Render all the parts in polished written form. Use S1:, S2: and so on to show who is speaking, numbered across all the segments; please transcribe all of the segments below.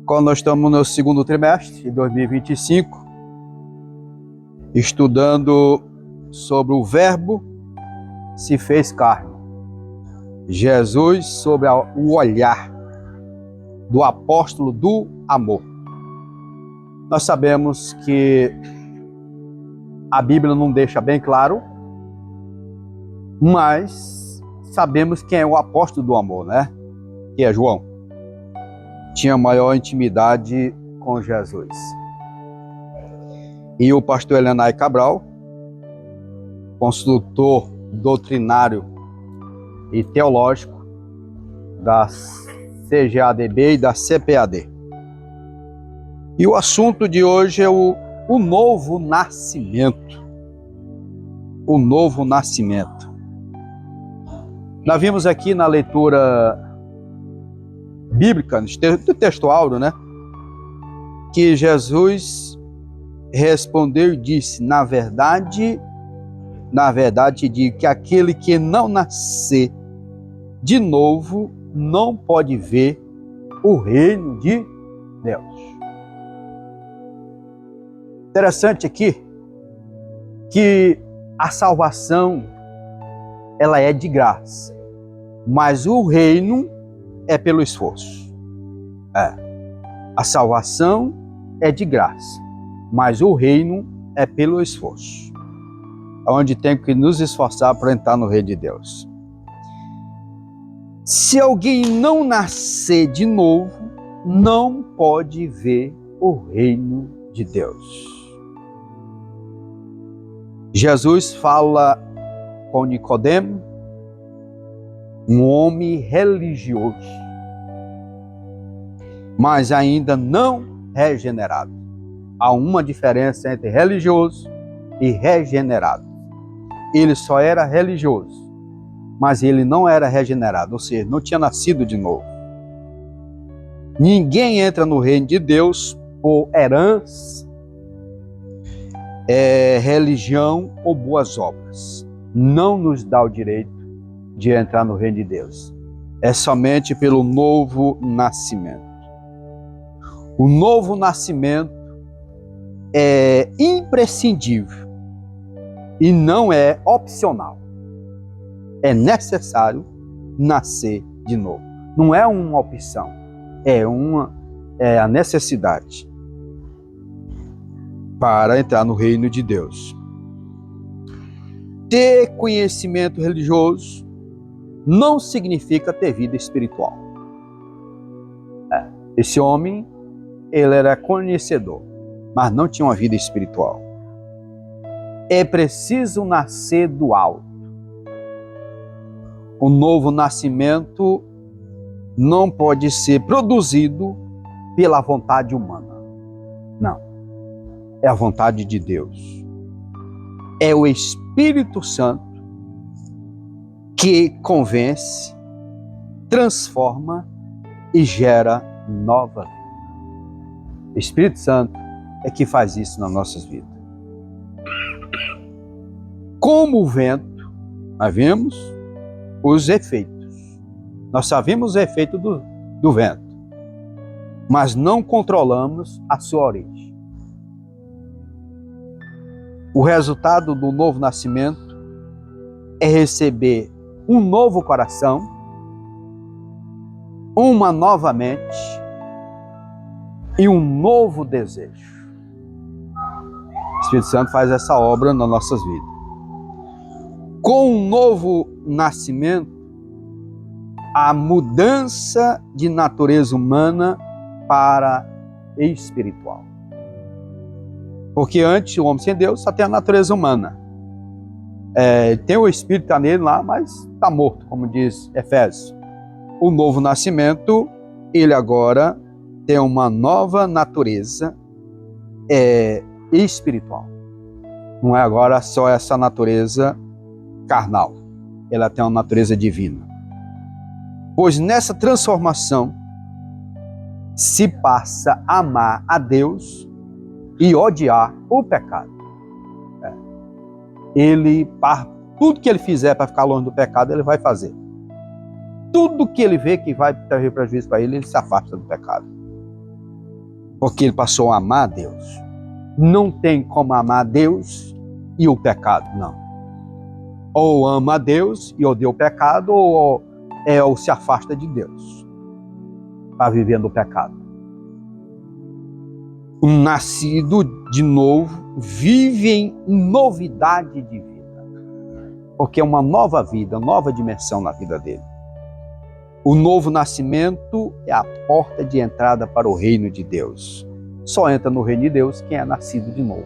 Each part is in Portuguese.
S1: Quando nós estamos no segundo trimestre de 2025, estudando sobre o Verbo se fez carne. Jesus sobre o olhar do apóstolo do amor. Nós sabemos que a Bíblia não deixa bem claro, mas sabemos quem é o apóstolo do amor, né? Que é João. Tinha maior intimidade com Jesus. E o pastor Elenay Cabral, consultor doutrinário e teológico da CGADB e da CPAD. E o assunto de hoje é o novo nascimento. O novo nascimento. Nós vimos aqui na leitura bíblica, do texto áureo, né? Que Jesus respondeu e disse: na verdade te digo que aquele que não nascer de novo não pode ver o reino de Deus. Interessante aqui que a salvação ela é de graça, mas o reino é pelo esforço. A salvação é de graça, mas o reino é pelo esforço. Onde tem que nos esforçar para entrar no reino de Deus. Se alguém não nascer de novo, não pode ver o reino de Deus. Jesus fala com Nicodemo, um homem religioso, mas ainda não regenerado. Há uma diferença entre religioso e regenerado. Ele só era religioso, mas ele não era regenerado, ou seja, não tinha nascido de novo. Ninguém entra no reino de Deus por herança, religião ou boas obras. Não nos dá o direito de entrar no reino de Deus. É somente pelo novo nascimento. O novo nascimento é imprescindível e não é opcional. É necessário nascer de novo. Não é uma opção, é a necessidade para entrar no reino de Deus. Ter conhecimento religioso não significa ter vida espiritual. Esse homem, ele era conhecedor, mas não tinha uma vida espiritual. É preciso nascer do alto. O novo nascimento não pode ser produzido pela vontade humana. Não. É a vontade de Deus. É o Espírito Santo que convence, transforma e gera nova vida. O Espírito Santo é que faz isso nas nossas vidas. Como o vento, nós vemos os efeitos. Nós sabemos os efeitos do vento, mas não controlamos a sua origem. O resultado do novo nascimento é receber um novo coração, uma nova mente e um novo desejo. O Espírito Santo faz essa obra nas nossas vidas. Com o novo nascimento, a mudança de natureza humana para espiritual. Porque antes o homem sem Deus só tem a natureza humana. Tem o Espírito tá nele lá, mas está morto, como diz Efésios. O novo nascimento, ele agora tem uma nova natureza espiritual. Não é agora só essa natureza carnal. Ela tem uma natureza divina. Pois nessa transformação se passa a amar a Deus e odiar o pecado. Tudo que ele fizer para ficar longe do pecado, ele vai fazer. Tudo que ele vê que vai trazer prejuízo para ele, ele se afasta do pecado. porque ele passou a amar a Deus. Não tem como amar a Deus e o pecado, não. Ou ama a Deus e odeia o pecado, ou se afasta de Deus para viver no pecado. Um nascido de novo vive em novidade de vida, porque é uma nova vida, nova dimensão na vida dele. O novo nascimento é a porta de entrada para o reino de Deus. Só entra no reino de Deus quem é nascido de novo.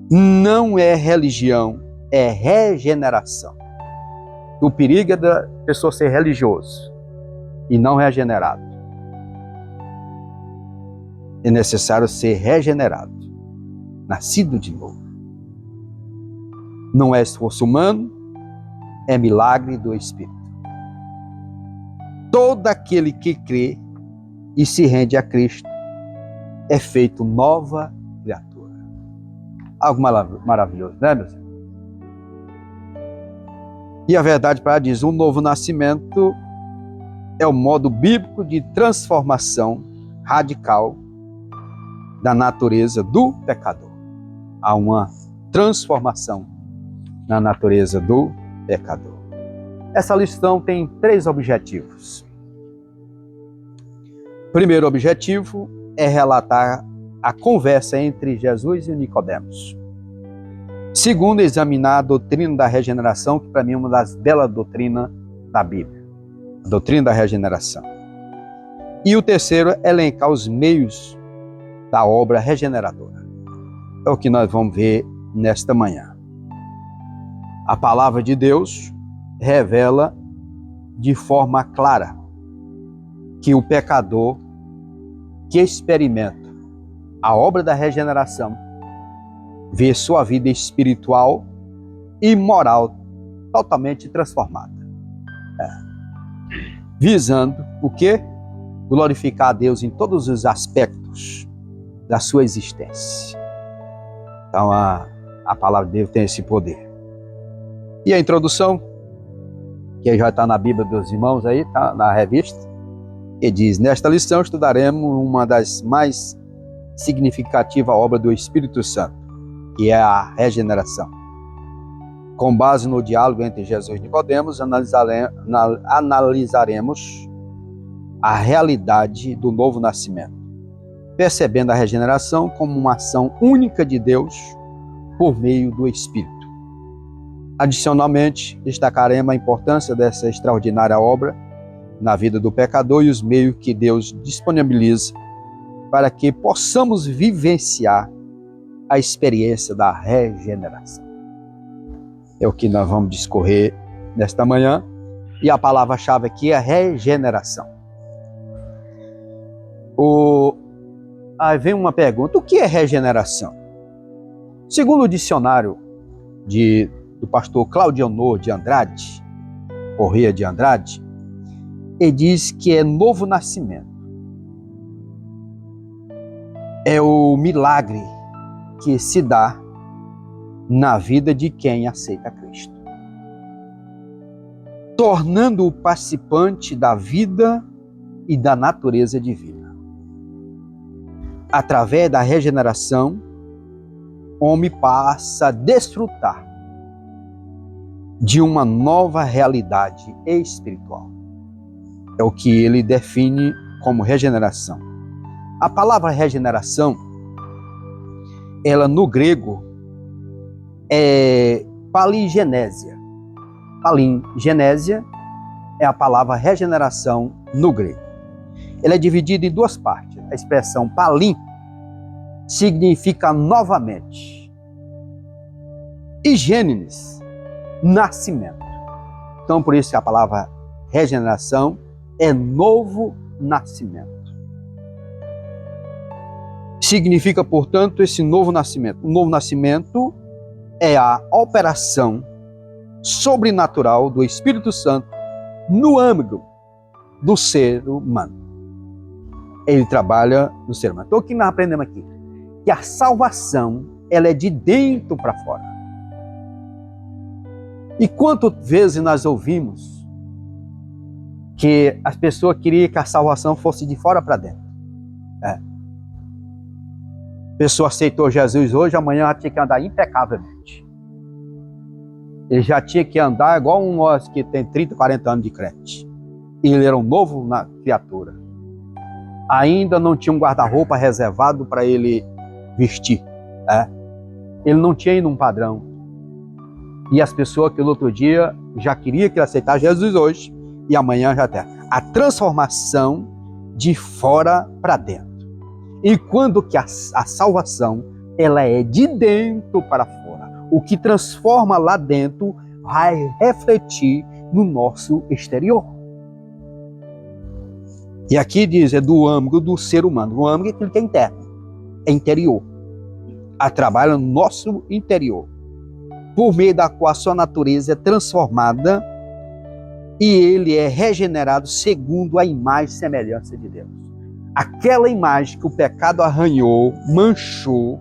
S1: Não é religião, é regeneração. O perigo é da pessoa ser religioso e não regenerado. É necessário ser regenerado, nascido de novo. Não é esforço humano, é milagre do Espírito. Todo aquele que crê e se rende a Cristo é feito nova criatura. Algo maravilhoso, né, meus irmãos? E a verdade para diz, um novo nascimento é o modo bíblico de transformação radical da natureza do pecador. Há uma transformação na natureza do pecador. Essa lição tem 3 objetivos. O primeiro objetivo é relatar a conversa entre Jesus e Nicodemos. Segundo, examinar a doutrina da regeneração, que para mim é uma das belas doutrinas da Bíblia. A doutrina da regeneração. E o terceiro, elencar os meios da obra regeneradora. É o que nós vamos ver nesta manhã. A palavra de Deus revela de forma clara que o pecador que experimenta a obra da regeneração vê sua vida espiritual e moral totalmente transformada. Visando o quê? Glorificar a Deus em todos os aspectos da sua existência. Então a palavra de Deus tem esse poder. E a introdução, que já está na Bíblia dos irmãos aí, está na revista, que diz: nesta lição estudaremos uma das mais significativas obras do Espírito Santo, que é a regeneração. Com base no diálogo entre Jesus e Nicodemos, analisaremos a realidade do novo nascimento, percebendo a regeneração como uma ação única de Deus por meio do Espírito. Adicionalmente, destacaremos a importância dessa extraordinária obra na vida do pecador e os meios que Deus disponibiliza para que possamos vivenciar a experiência da regeneração. É o que nós vamos discorrer nesta manhã, e a palavra-chave aqui é regeneração. Aí vem uma pergunta: o que é regeneração? Segundo o dicionário do pastor Claudionor de Andrade, Corrêa de Andrade, ele diz que é novo nascimento. É o milagre que se dá na vida de quem aceita Cristo, tornando-o participante da vida e da natureza divina. Através da regeneração, o homem passa a desfrutar de uma nova realidade espiritual. É o que ele define como regeneração. A palavra regeneração, ela no grego é palingenésia. Palingenésia é a palavra regeneração no grego. Ela é dividida em 2 partes. A expressão palin significa novamente. E gênesis, nascimento. Então, por isso que a palavra regeneração é novo nascimento. Significa, portanto, esse novo nascimento. O novo nascimento é a operação sobrenatural do Espírito Santo no âmbito do ser humano. Ele trabalha no ser humano. Então, o que nós aprendemos aqui? Que a salvação, ela é de dentro para fora. E quantas vezes nós ouvimos que as pessoas queriam que a salvação fosse de fora para dentro. A pessoa aceitou Jesus hoje, amanhã ela tinha que andar impecavelmente. Ele já tinha que andar igual um nós que tem 30, 40 anos de crente. Ele era um novo criatura. Ainda não tinha um guarda-roupa reservado para ele vestir. Ele não tinha ainda um padrão. E as pessoas que no outro dia já queriam que ele aceitasse Jesus hoje, e amanhã já tem. A transformação de fora para dentro. E quando que a salvação, ela é de dentro para fora. O que transforma lá dentro vai refletir no nosso exterior. E aqui diz, é do âmago do ser humano. O âmago é aquilo que é interno, é interior. Trabalha no nosso interior, por meio da qual a sua natureza é transformada e ele é regenerado segundo a imagem e semelhança de Deus. Aquela imagem que o pecado arranhou, manchou,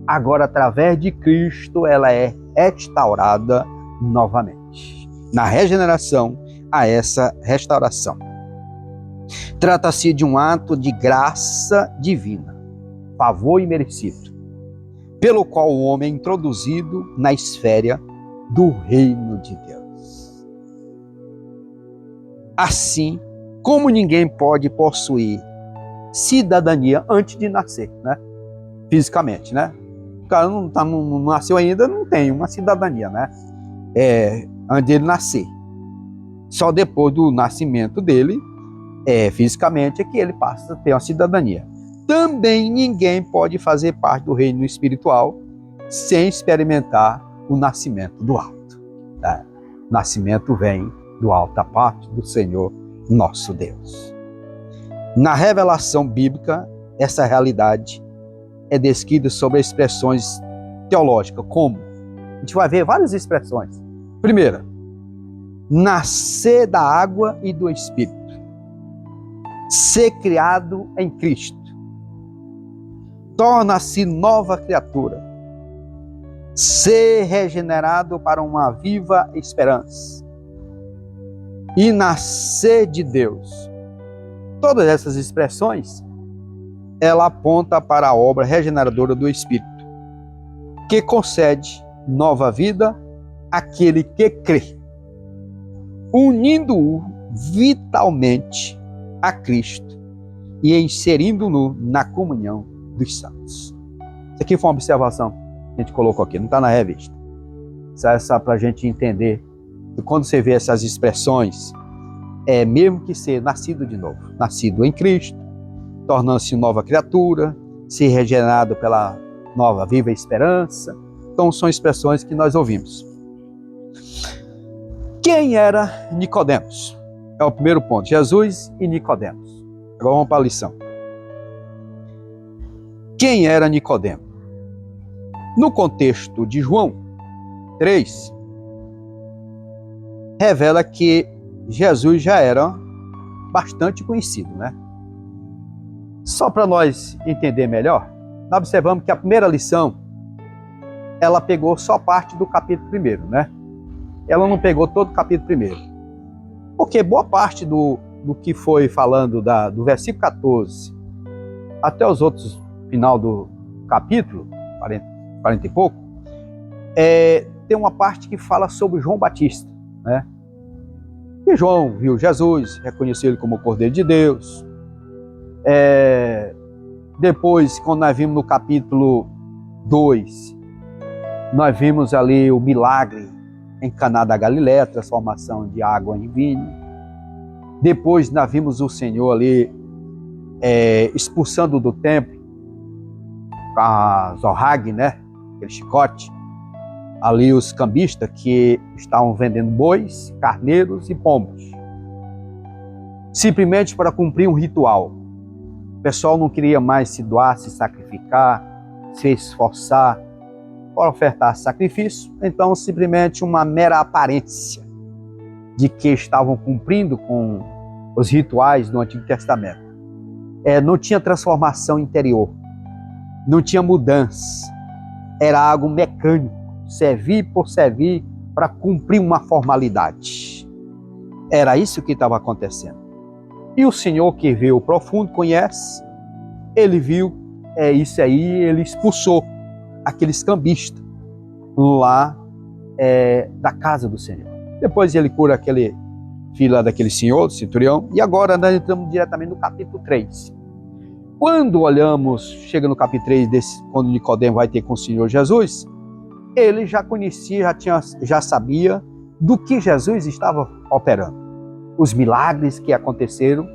S1: agora através de Cristo ela é restaurada novamente. Na regeneração, há essa restauração. Trata-se de um ato de graça divina, favor imerecido, pelo qual o homem é introduzido na esfera do reino de Deus. Assim, como ninguém pode possuir cidadania antes de nascer, né? Fisicamente, né? O cara não nasceu ainda, não tem uma cidadania, né? Antes dele nascer. Só depois do nascimento dele, fisicamente, é que ele passa a ter uma cidadania. Também ninguém pode fazer parte do reino espiritual sem experimentar o nascimento do alto. Tá? O nascimento vem do alto, da parte do Senhor nosso Deus. Na revelação bíblica, essa realidade é descrita sobre expressões teológicas, como? A gente vai ver várias expressões. Primeira, nascer da água e do Espírito. Ser criado em Cristo. Torna-se nova criatura. Ser regenerado para uma viva esperança. E nascer de Deus. Todas essas expressões, ela aponta para a obra regeneradora do Espírito, que concede nova vida àquele que crê, unindo-o vitalmente a Cristo e inserindo-no na comunhão dos santos. Isso aqui foi uma observação que a gente colocou aqui, não está na revista. Isso é para a gente entender que quando você vê essas expressões, é mesmo que ser nascido de novo, nascido em Cristo, tornando-se nova criatura, ser regenerado pela nova viva esperança. Então são expressões que nós ouvimos. Quem era Nicodemos? É o primeiro ponto, Jesus e Nicodemos. Agora vamos para a lição. Quem era Nicodemos? No contexto de João 3, revela que Jesus já era bastante conhecido, né? Só para nós entender melhor, nós observamos que a primeira lição, ela pegou só parte do capítulo 1, né? Ela não pegou todo o capítulo 1. Porque boa parte do que foi falando do versículo 14 até os outros final do capítulo, 40 e pouco, tem uma parte que fala sobre João Batista, né? E João viu Jesus, reconheceu ele como o Cordeiro de Deus. Depois, quando nós vimos no capítulo 2, nós vimos ali o milagre em Caná da Galileia, a transformação de água em vinho. Depois nós vimos o Senhor ali expulsando do templo a Zorrag, né? Aquele chicote. Ali os cambistas que estavam vendendo bois, carneiros e pombos. Simplesmente para cumprir um ritual. O pessoal não queria mais se doar, se sacrificar, se esforçar para ofertar sacrifício. Então, simplesmente uma mera aparência de que estavam cumprindo com os rituais do Antigo Testamento. Não tinha transformação interior. Não tinha mudança. Era algo mecânico. Servir por servir para cumprir uma formalidade. Era isso que estava acontecendo. E o Senhor, que vê o profundo, conhece, ele viu isso aí, ele expulsou aqueles cambistas lá da casa do Senhor. Depois ele cura aquele filho lá daquele senhor, do centurião, e agora nós entramos diretamente no capítulo 3. Quando olhamos, chega no capítulo 3, quando Nicodemo vai ter com o Senhor Jesus, ele já conhecia, já sabia do que Jesus estava operando. Os milagres que aconteceram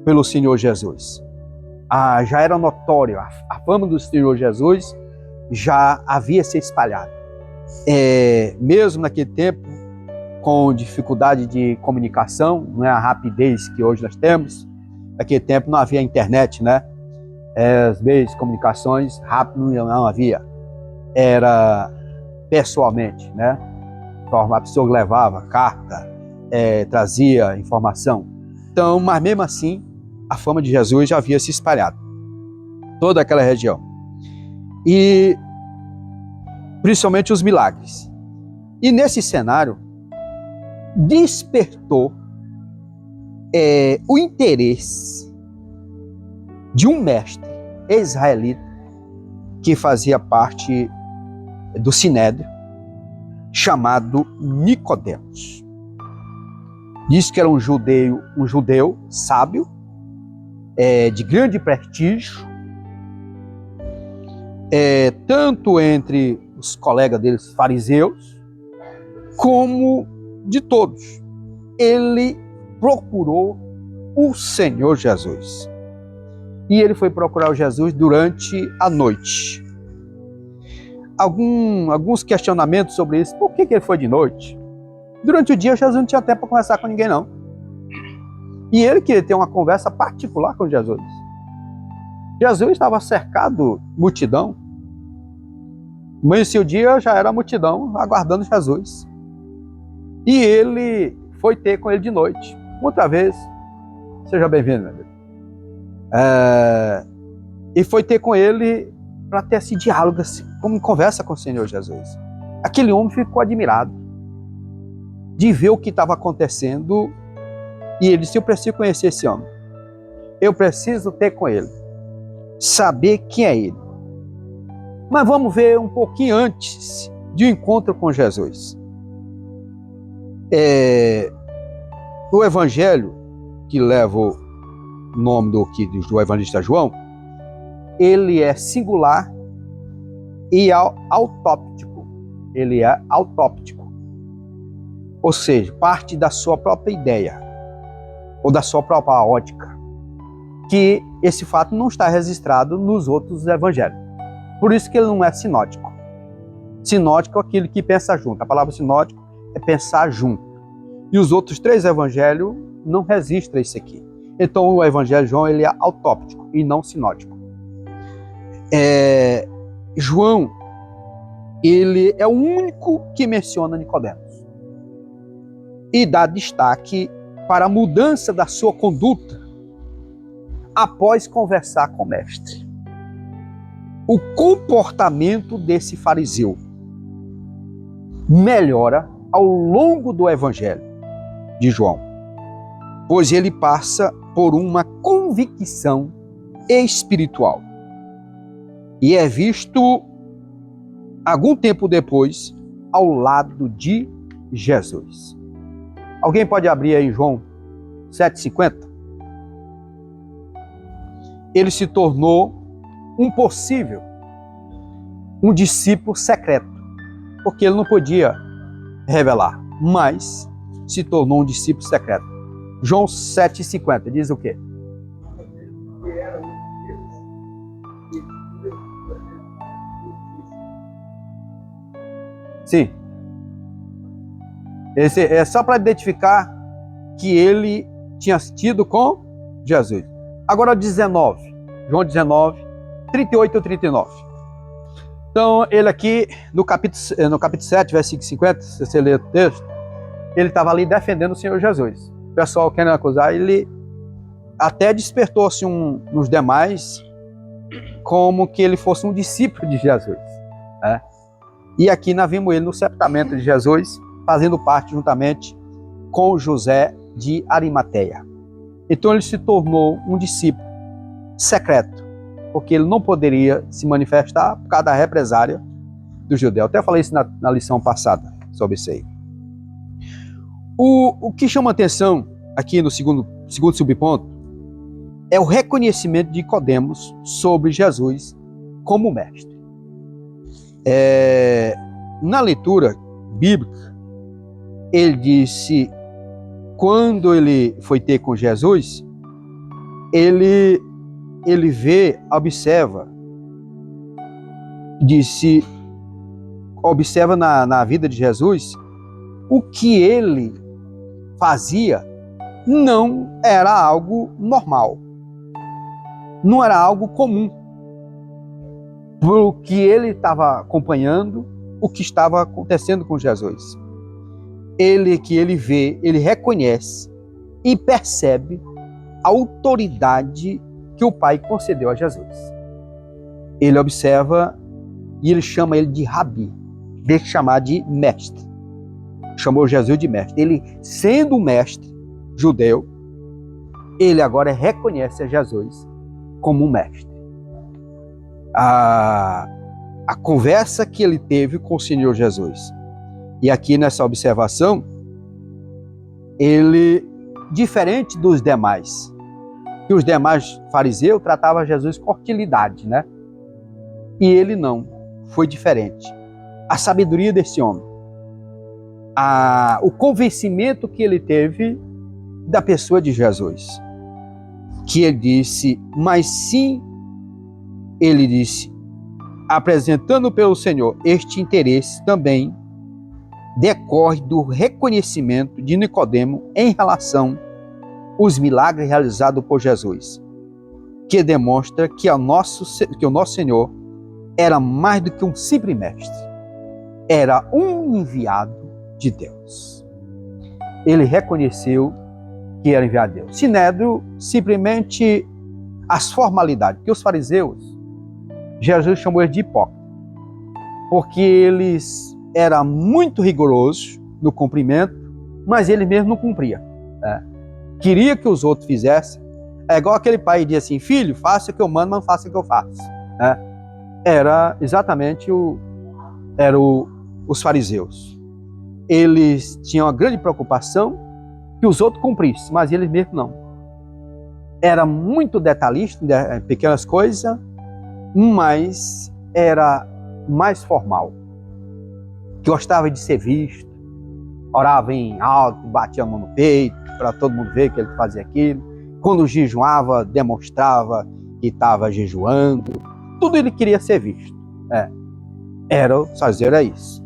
S1: pelo Senhor Jesus. Já era notório, a fama do Senhor Jesus já havia se espalhado. Mesmo naquele tempo, com dificuldade de comunicação, não é a rapidez que hoje nós temos, naquele tempo não havia internet, né? As meios de comunicações rápido não havia. Era pessoalmente, né? A pessoa levava carta, trazia informação. Então, mas mesmo assim, a fama de Jesus já havia se espalhado. Toda aquela região. E principalmente os milagres. E nesse cenário, despertou o interesse de um mestre israelita que fazia parte do Sinédrio, chamado Nicodemos. Diz que era um judeu sábio, de grande prestígio, tanto entre os colegas deles, fariseus, como de todos. Ele procurou o Senhor Jesus. E ele foi procurar o Jesus durante a noite. Alguns questionamentos sobre isso. Por que ele foi de noite? Durante o dia, Jesus não tinha tempo para conversar com ninguém, não. E ele queria ter uma conversa particular com Jesus. Jesus estava cercado de multidão. Amanhecia o dia, já era a multidão aguardando Jesus. E ele foi ter com ele de noite. Outra vez, seja bem-vindo, meu amigo. E foi ter com ele para ter esse diálogo, assim, como conversa com o Senhor Jesus. Aquele homem ficou admirado de ver o que estava acontecendo e ele disse: eu preciso conhecer esse homem. Eu preciso ter com ele, saber quem é ele. Mas vamos ver um pouquinho antes de um encontro com Jesus. O evangelho que leva o nome do evangelista João, ele é singular e autóptico. Ele é autóptico. Ou seja, parte da sua própria ideia ou da sua própria ótica, que esse fato não está registrado nos outros evangelhos. Por isso que ele não é sinótico. Sinótico é aquele que pensa junto. A palavra sinótico é pensar junto. E os outros 3 evangelhos não registram isso aqui. Então o evangelho de João, ele é autóptico e não sinótico. João, ele é o único que menciona Nicodemos e dá destaque para a mudança da sua conduta após conversar com o mestre. O comportamento desse fariseu melhora ao longo do evangelho de João, pois ele passa por uma convicção espiritual e é visto algum tempo depois ao lado de Jesus. Alguém pode abrir aí João 7,50? Ele se tornou um discípulo secreto, porque ele não podia revelar, mas se tornou um discípulo secreto. João 7,50 diz o quê? Sim. Esse é só para identificar que ele tinha tido com Jesus. Agora 19, João 19, 38 e 39. Então, ele aqui, no capítulo 7, versículo 50, se você ler o texto, ele estava ali defendendo o Senhor Jesus. O pessoal querendo acusar, ele até despertou-se nos demais como que ele fosse um discípulo de Jesus. Né? E aqui nós vimos ele no sepultamento de Jesus, fazendo parte juntamente com José de Arimateia. Então ele se tornou um discípulo secreto, porque ele não poderia se manifestar por causa da represária do judeu. Até falei isso na lição passada sobre isso aí. O que chama atenção aqui no segundo subponto é o reconhecimento de Nicodemos sobre Jesus como mestre. Na leitura bíblica, ele disse, quando ele foi ter com Jesus, ele observa na vida de Jesus o que ele fazia não era algo normal, não era algo comum, porque ele estava acompanhando o que estava acontecendo com Jesus. Ele vê, ele reconhece e percebe a autoridade que o Pai concedeu a Jesus. Ele observa e ele chama ele de Rabi, deixa de chamar de mestre. Chamou Jesus de mestre. Ele, sendo um mestre judeu, ele agora reconhece a Jesus como um mestre. A conversa que ele teve com o Senhor Jesus. E aqui nessa observação, ele, diferente dos demais, que os demais fariseus tratavam Jesus com hostilidade, né? E ele não, foi diferente. A sabedoria desse homem, o convencimento que ele teve da pessoa de Jesus, que ele disse, mas sim, ele disse, apresentando pelo Senhor este interesse também decorre do reconhecimento de Nicodemo em relação aos milagres realizados por Jesus, que demonstra que o nosso Senhor era mais do que um simples mestre, era um enviado de Deus. Ele reconheceu que era enviado de Deus. Sinédrio, simplesmente as formalidades, que os fariseus, Jesus chamou eles de hipócritas, porque eles eram muito rigorosos no cumprimento, mas eles mesmos não cumpriam. Queria que os outros fizessem. É igual aquele pai que diz assim, filho, faça o que eu mando, mas não faça o que eu faço. Era exatamente os fariseus. Eles tinham uma grande preocupação que os outros cumprissem, mas eles mesmos não. Era muito detalhista em pequenas coisas, mas era mais formal. Gostava de ser visto, orava em alto, batia a mão no peito, para todo mundo ver que ele fazia aquilo. Quando jejuava, demonstrava que estava jejuando. Tudo ele queria ser visto. Era isso.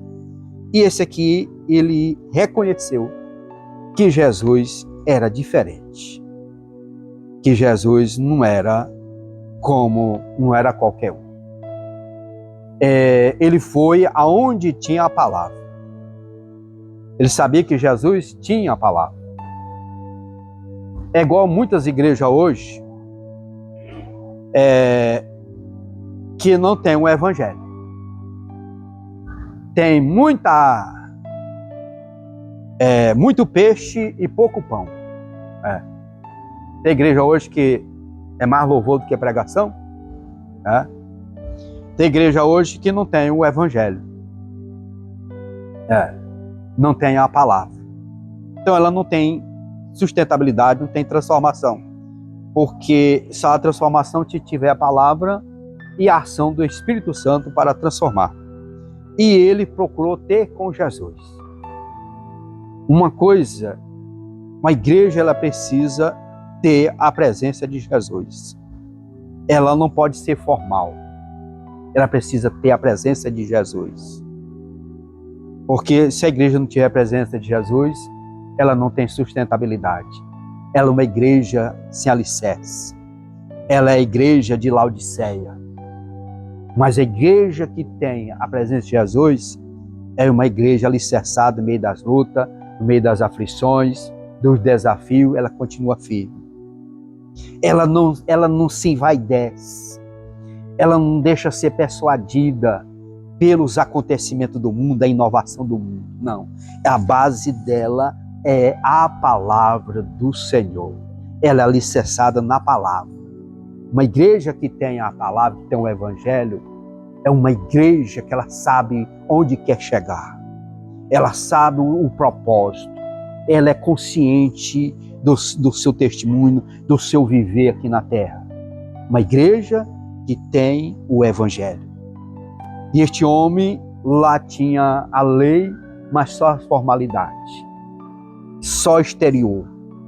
S1: E esse aqui, ele reconheceu que Jesus era diferente. Que Jesus não era qualquer um. Ele foi aonde tinha a palavra. Ele sabia que Jesus tinha a palavra. É igual muitas igrejas hoje que não tem um evangelho. Tem muito peixe e pouco pão. Tem igreja hoje que é mais louvor do que pregação. Tem igreja hoje que não tem o evangelho. Não tem a palavra. Então ela não tem sustentabilidade, não tem transformação. Porque só a transformação se tiver a palavra e a ação do Espírito Santo para transformar. E ele procurou ter com Jesus. Uma igreja ela precisa ter a presença de Jesus. Ela não pode ser formal. Ela precisa ter a presença de Jesus. Porque se a igreja não tiver a presença de Jesus, ela não tem sustentabilidade. Ela é uma igreja sem alicerce. Ela é a igreja de Laodiceia. Mas a igreja que tem a presença de Jesus é uma igreja alicerçada no meio das lutas, no meio das aflições, dos desafios, ela continua firme. Ela não se envaidece. Ela não deixa ser persuadida pelos acontecimentos do mundo, a inovação do mundo. Não. A base dela é a palavra do Senhor. ela é alicerçada na palavra. Uma igreja que tem a palavra, que tem o evangelho, é uma igreja que ela sabe onde quer chegar. Ela sabe o propósito. Ela é consciente do seu testemunho, do seu viver aqui na terra. Uma igreja que tem o evangelho. E este homem lá tinha a lei, mas só a formalidade. Só exterior,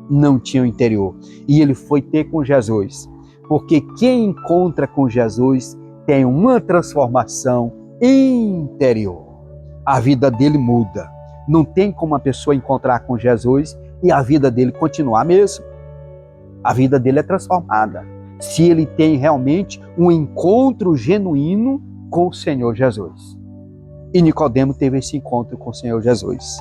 S1: não tinha o interior. E ele foi ter com Jesus. Porque quem encontra com Jesus tem uma transformação interior. A vida dele muda. Não tem como a pessoa encontrar com Jesus e a vida dele continuar a mesma. A vida dele é transformada. Se ele tem realmente um encontro genuíno com o Senhor Jesus. E Nicodemo teve esse encontro com o Senhor Jesus.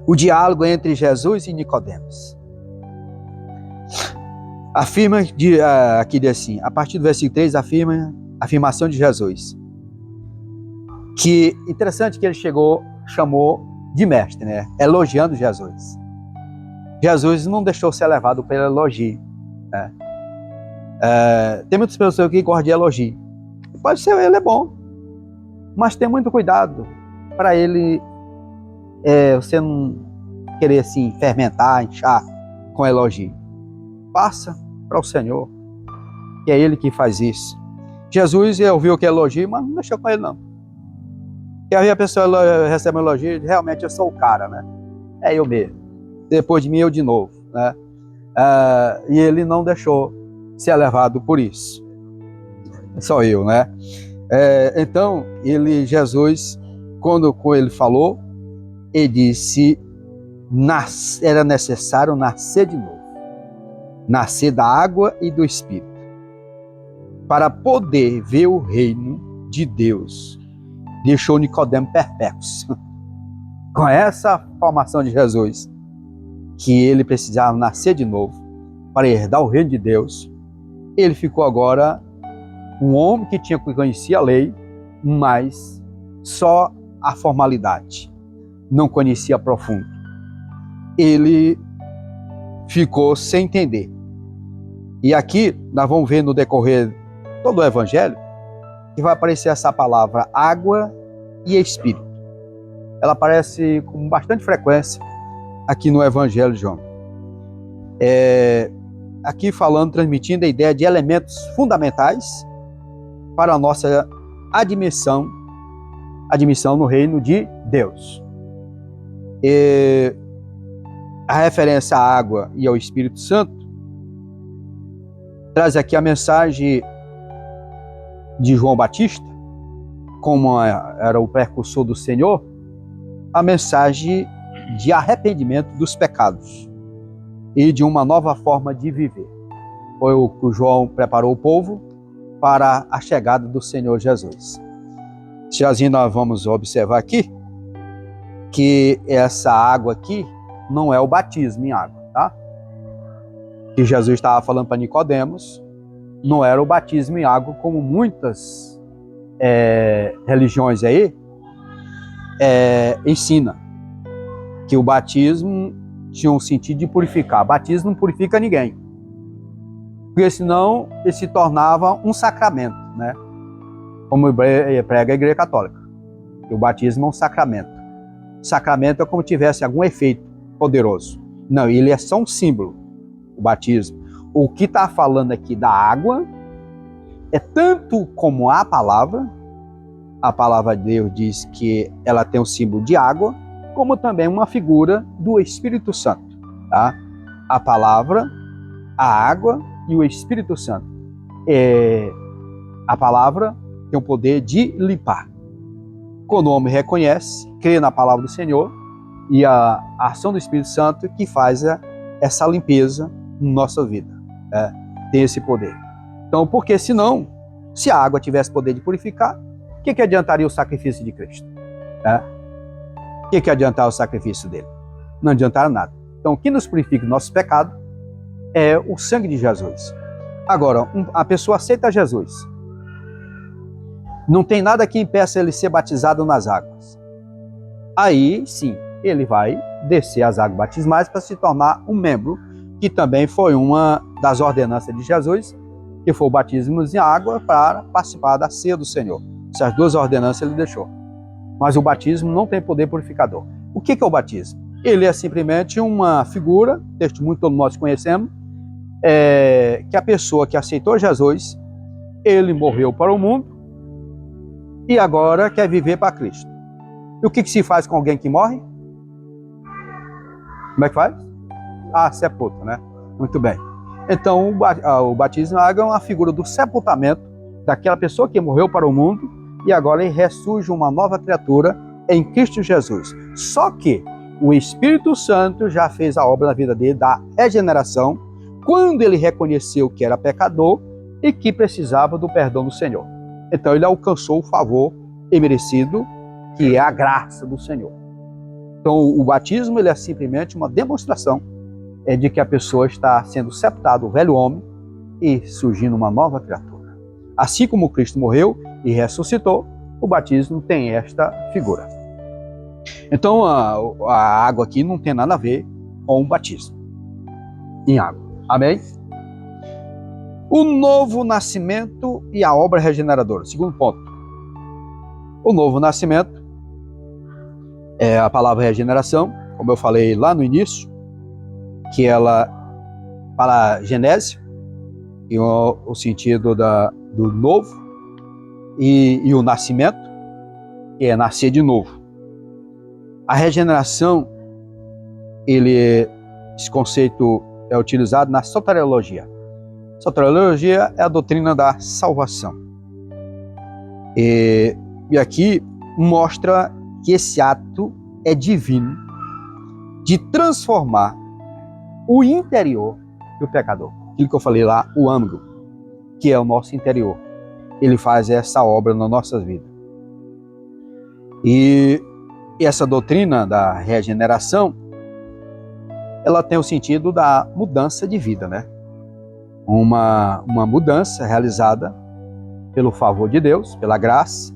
S1: O diálogo entre Jesus e Nicodemos. Afirma, aqui diz assim, a partir do versículo 3, afirma a afirmação de Jesus. Que interessante que ele chamou de mestre, né? Elogiando Jesus. Jesus não deixou ser levado pelo elogio. Né? Tem muitas pessoas que gostam de elogio. Pode ser, ele é bom. Mas tem muito cuidado para ele, você não querer assim, fermentar, inchar com elogio. Passa para o Senhor, que é Ele que faz isso. Jesus ouviu que elogio, mas não deixou com ele não. E aí a pessoa recebe um elogio, realmente eu sou o cara, né? É eu mesmo. Depois de mim, eu de novo, né? E ele não deixou ser levado por isso. Só eu, né? Então, Jesus, quando ele falou, ele disse, era necessário nascer de novo. Nascer da água e do Espírito. Para poder ver o reino de Deus. Deixou Nicodemo perplexo. Com essa formação de Jesus, que ele precisava nascer de novo para herdar o reino de Deus, ele ficou agora um homem que conhecia a lei, mas só a formalidade, não conhecia a profundo. Ele ficou sem entender. E aqui nós vamos ver no decorrer todo o evangelho que vai aparecer essa palavra água e espírito. Ela aparece com bastante frequência aqui no evangelho de João. Aqui falando, transmitindo a ideia de elementos fundamentais para a nossa admissão no reino de Deus. A referência à água e ao Espírito Santo traz aqui a mensagem de João Batista, como era o precursor do Senhor, a mensagem de arrependimento dos pecados e de uma nova forma de viver. Foi o que João preparou o povo para a chegada do Senhor Jesus. Se assim nós vamos observar aqui, que essa água aqui não é o batismo em água, tá? Que Jesus estava falando para Nicodemos, não era o batismo em água como muitas religiões aí ensina, que o batismo tinha um sentido de purificar. Batismo não purifica ninguém, porque senão ele se tornava um sacramento, né? Como prega a Igreja Católica, que o batismo é um sacramento. Sacramento é como se tivesse algum efeito poderoso. Não, ele é só um símbolo, o batismo. O que está falando aqui da água é tanto como a palavra de Deus diz que ela tem um símbolo de água, como também uma figura do Espírito Santo. Tá? A palavra, a água e o Espírito Santo. A palavra tem o poder de limpar. Quando o homem reconhece, crê na palavra do Senhor, e a ação do Espírito Santo que faz essa limpeza na nossa vida. Tem esse poder. Então, porque senão, se a água tivesse poder de purificar, o que adiantaria o sacrifício de Cristo? O que adiantar o sacrifício dele? Não adiantaria nada. Então, o que nos purifica do nosso pecado é o sangue de Jesus. Agora, a pessoa aceita Jesus. Não tem nada que impeça ele ser batizado nas águas. Aí, sim, ele vai descer as águas batismais para se tornar um membro que também foi uma das ordenanças de Jesus, que foi o batismo em água para participar da ceia do Senhor. Essas duas ordenanças ele deixou. Mas o batismo não tem poder purificador. O que é o batismo? Ele é simplesmente uma figura, texto muito todos nós conhecemos, que a pessoa que aceitou Jesus, ele morreu para o mundo e agora quer viver para Cristo. E o que se faz com alguém que morre? Como é que faz? Sepulta, né? Muito bem. Então, o batismo em água é uma figura do sepultamento daquela pessoa que morreu para o mundo e agora ele ressurge uma nova criatura em Cristo Jesus. Só que o Espírito Santo já fez a obra na vida dele da regeneração quando ele reconheceu que era pecador e que precisava do perdão do Senhor. Então ele alcançou o favor imerecido, que é a graça do Senhor. Então o batismo ele é simplesmente uma demonstração de que a pessoa está sendo sepultada, o velho homem, e surgindo uma nova criatura. Assim como Cristo morreu e ressuscitou, o batismo tem esta figura. Então a água aqui não tem nada a ver com o batismo em água. Amém? O novo nascimento e a obra regeneradora. Segundo ponto. O novo nascimento é a palavra regeneração, como eu falei lá no início, que ela fala Genese, e o sentido do novo, e o nascimento, que é nascer de novo. A regeneração, esse conceito é utilizado na soteriologia. Soteriologia é a doutrina da salvação. E aqui mostra que esse ato é divino de transformar o interior do pecador. Aquilo que eu falei lá, o âmago, que é o nosso interior. Ele faz essa obra nas nossas vidas. E essa doutrina da regeneração, ela tem o sentido da mudança de vida, né? Uma mudança realizada pelo favor de Deus, pela graça,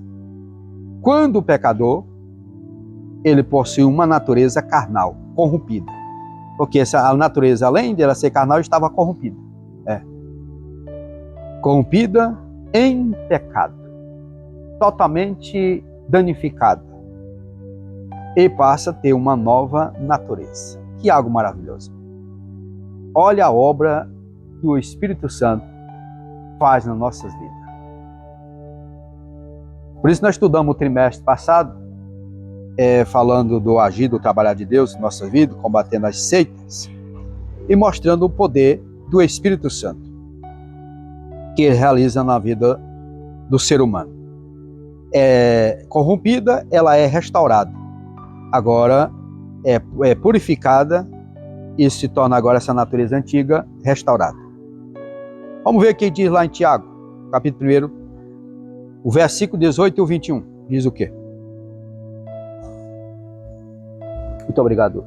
S1: quando o pecador, ele possui uma natureza carnal, corrompida. Porque a natureza, além de ela ser carnal, estava corrompida. Corrompida em pecado, totalmente danificada. E passa a ter uma nova natureza. Que algo maravilhoso. Olha a obra que o Espírito Santo faz nas nossas vidas. Por isso nós estudamos o trimestre passado, falando do agir, do trabalhar de Deus em nossas vidas, combatendo as seitas, e mostrando o poder do Espírito Santo, que ele realiza na vida do ser humano. Corrompida, ela é restaurada. Agora é purificada e se torna agora essa natureza antiga restaurada. Vamos ver o que diz lá em Tiago, capítulo 1, o versículo 18 e o 21. Diz o quê? Muito obrigado.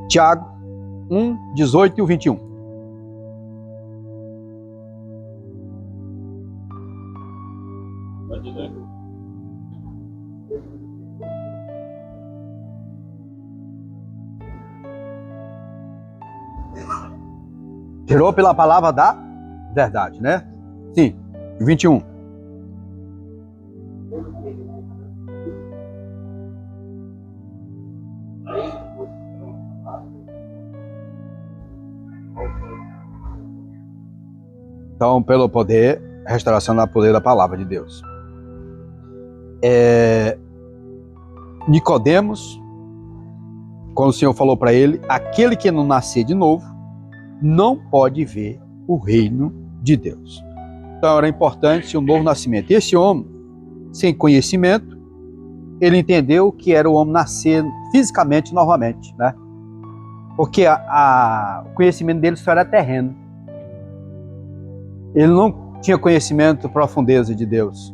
S1: Tiago 1, 18 e o 21. Tirou pela palavra da verdade, né? Sim, 21. Então, pelo poder, restauração do poder da palavra de Deus. Nicodemos, quando o Senhor falou para ele, aquele que não nascer de novo, não pode ver o reino de Deus. Então era importante o novo nascimento. E esse homem, sem conhecimento, ele entendeu que era o homem nascer fisicamente novamente, né? Porque o conhecimento dele só era terreno. Ele não tinha conhecimento profundeza de Deus.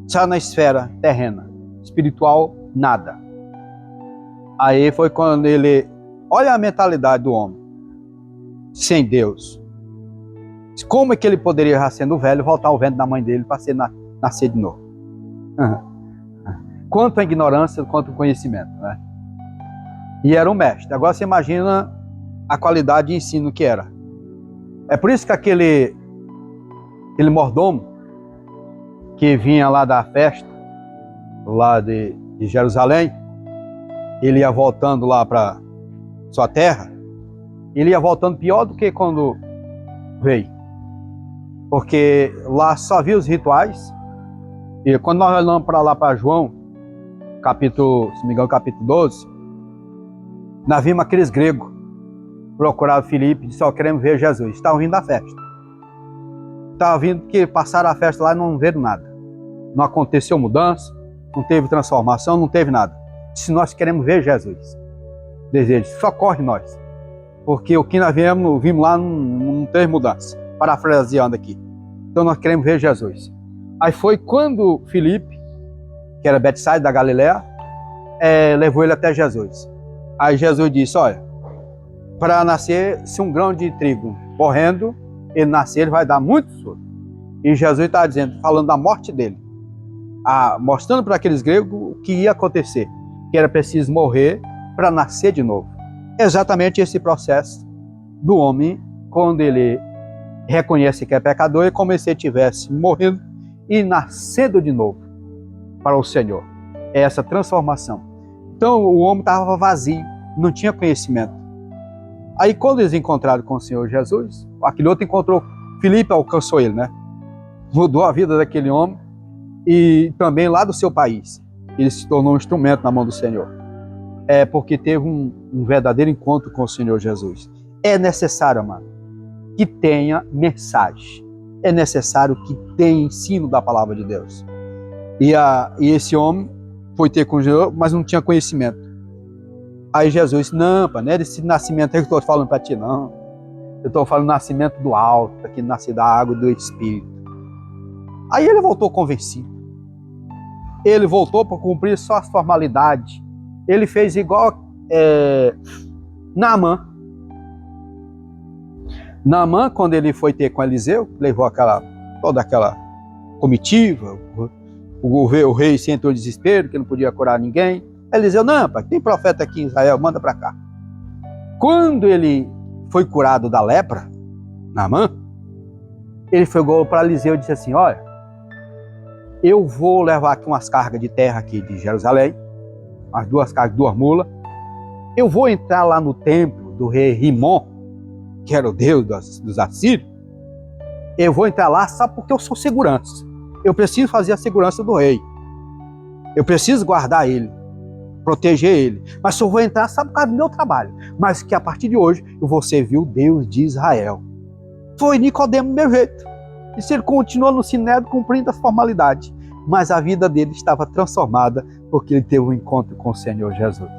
S1: Só na esfera terrena, espiritual, nada. Aí foi quando ele, olha a mentalidade do homem, sem Deus. Como é que ele poderia, já sendo velho, voltar ao ventre da mãe dele para nascer de novo? quanto a ignorância, quanto o conhecimento, né? E era um mestre. Agora você imagina a qualidade de ensino que era. É por isso que aquele mordomo que vinha lá da festa, lá de Jerusalém, ele ia voltando lá para sua terra, ele ia voltando pior do que quando veio. Porque lá só havia os rituais. E quando nós olhamos para lá para João, capítulo, se não me engano, capítulo 12, nós vimos aqueles gregos procuraram Filipe e disseram: queremos ver Jesus. Estavam vindo da festa. Estavam vindo que passaram a festa lá e não viram nada. Não aconteceu mudança, não teve transformação, não teve nada. Se nós queremos ver Jesus, desejo, socorre nós. Porque o que nós vimos lá não teve mudança. Parafraseando aqui. Então nós queremos ver Jesus. Aí foi quando Filipe, que era Betsaida da Galileia, levou ele até Jesus. Aí Jesus disse: olha, para nascer, se um grão de trigo morrendo, ele nascer, ele vai dar muito fruto. E Jesus está dizendo, falando da morte dele, mostrando para aqueles gregos o que ia acontecer, que era preciso morrer para nascer de novo. Exatamente esse processo do homem, quando ele reconhece que é pecador, é como se ele estivesse morrendo e nascendo de novo para o Senhor. É essa transformação. Então o homem estava vazio, não tinha conhecimento. Aí quando eles encontraram com o Senhor Jesus, aquele outro encontrou Filipe, alcançou ele, né? Mudou a vida daquele homem e também lá do seu país. Ele se tornou um instrumento na mão do Senhor. É porque teve um verdadeiro encontro com o Senhor Jesus. É necessário, amado, que tenha mensagem. É necessário que tenha ensino da palavra de Deus. E esse homem foi ter com Jesus, mas não tinha conhecimento. Aí Jesus disse: não, não é desse nascimento aí que eu estou falando para ti, não. Eu estou falando do nascimento do alto, que nasce da água e do Espírito. Aí ele voltou convencido. Ele voltou para cumprir só as formalidades. Ele fez igual Naamã. Naamã, quando ele foi ter com Eliseu, levou toda aquela comitiva, o rei se entrou em desespero, que não podia curar ninguém. Eliseu: não, pai, tem profeta aqui em Israel, manda para cá. Quando ele foi curado da lepra, Naamã, ele foi para Eliseu e disse assim: olha, eu vou levar aqui umas cargas de terra aqui de Jerusalém, as 2 cargas, 2 mulas. Eu vou entrar lá no templo do rei Rimon, que era o deus dos assírios. Eu vou entrar lá só porque eu sou segurança. Eu preciso fazer a segurança do rei. Eu preciso guardar ele, proteger ele. Mas só vou entrar só por causa do meu trabalho. Mas que a partir de hoje eu vou servir o Deus de Israel. Foi Nicodemo do meu jeito. E se ele continuou no sinédrio cumprindo as formalidades. Mas a vida dele estava transformada porque ele teve um encontro com o Senhor Jesus.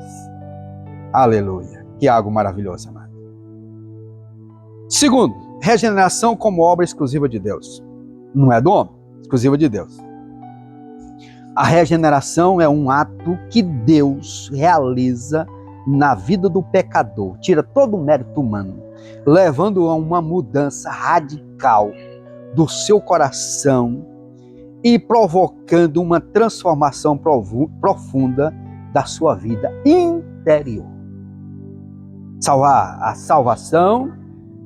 S1: Aleluia. Que algo maravilhoso, amado. Segundo, regeneração como obra exclusiva de Deus. Não é do homem, exclusiva de Deus. A regeneração é um ato que Deus realiza na vida do pecador. Tira todo o mérito humano, levando a uma mudança radical do seu coração e provocando uma transformação profunda da sua vida interior. A salvação,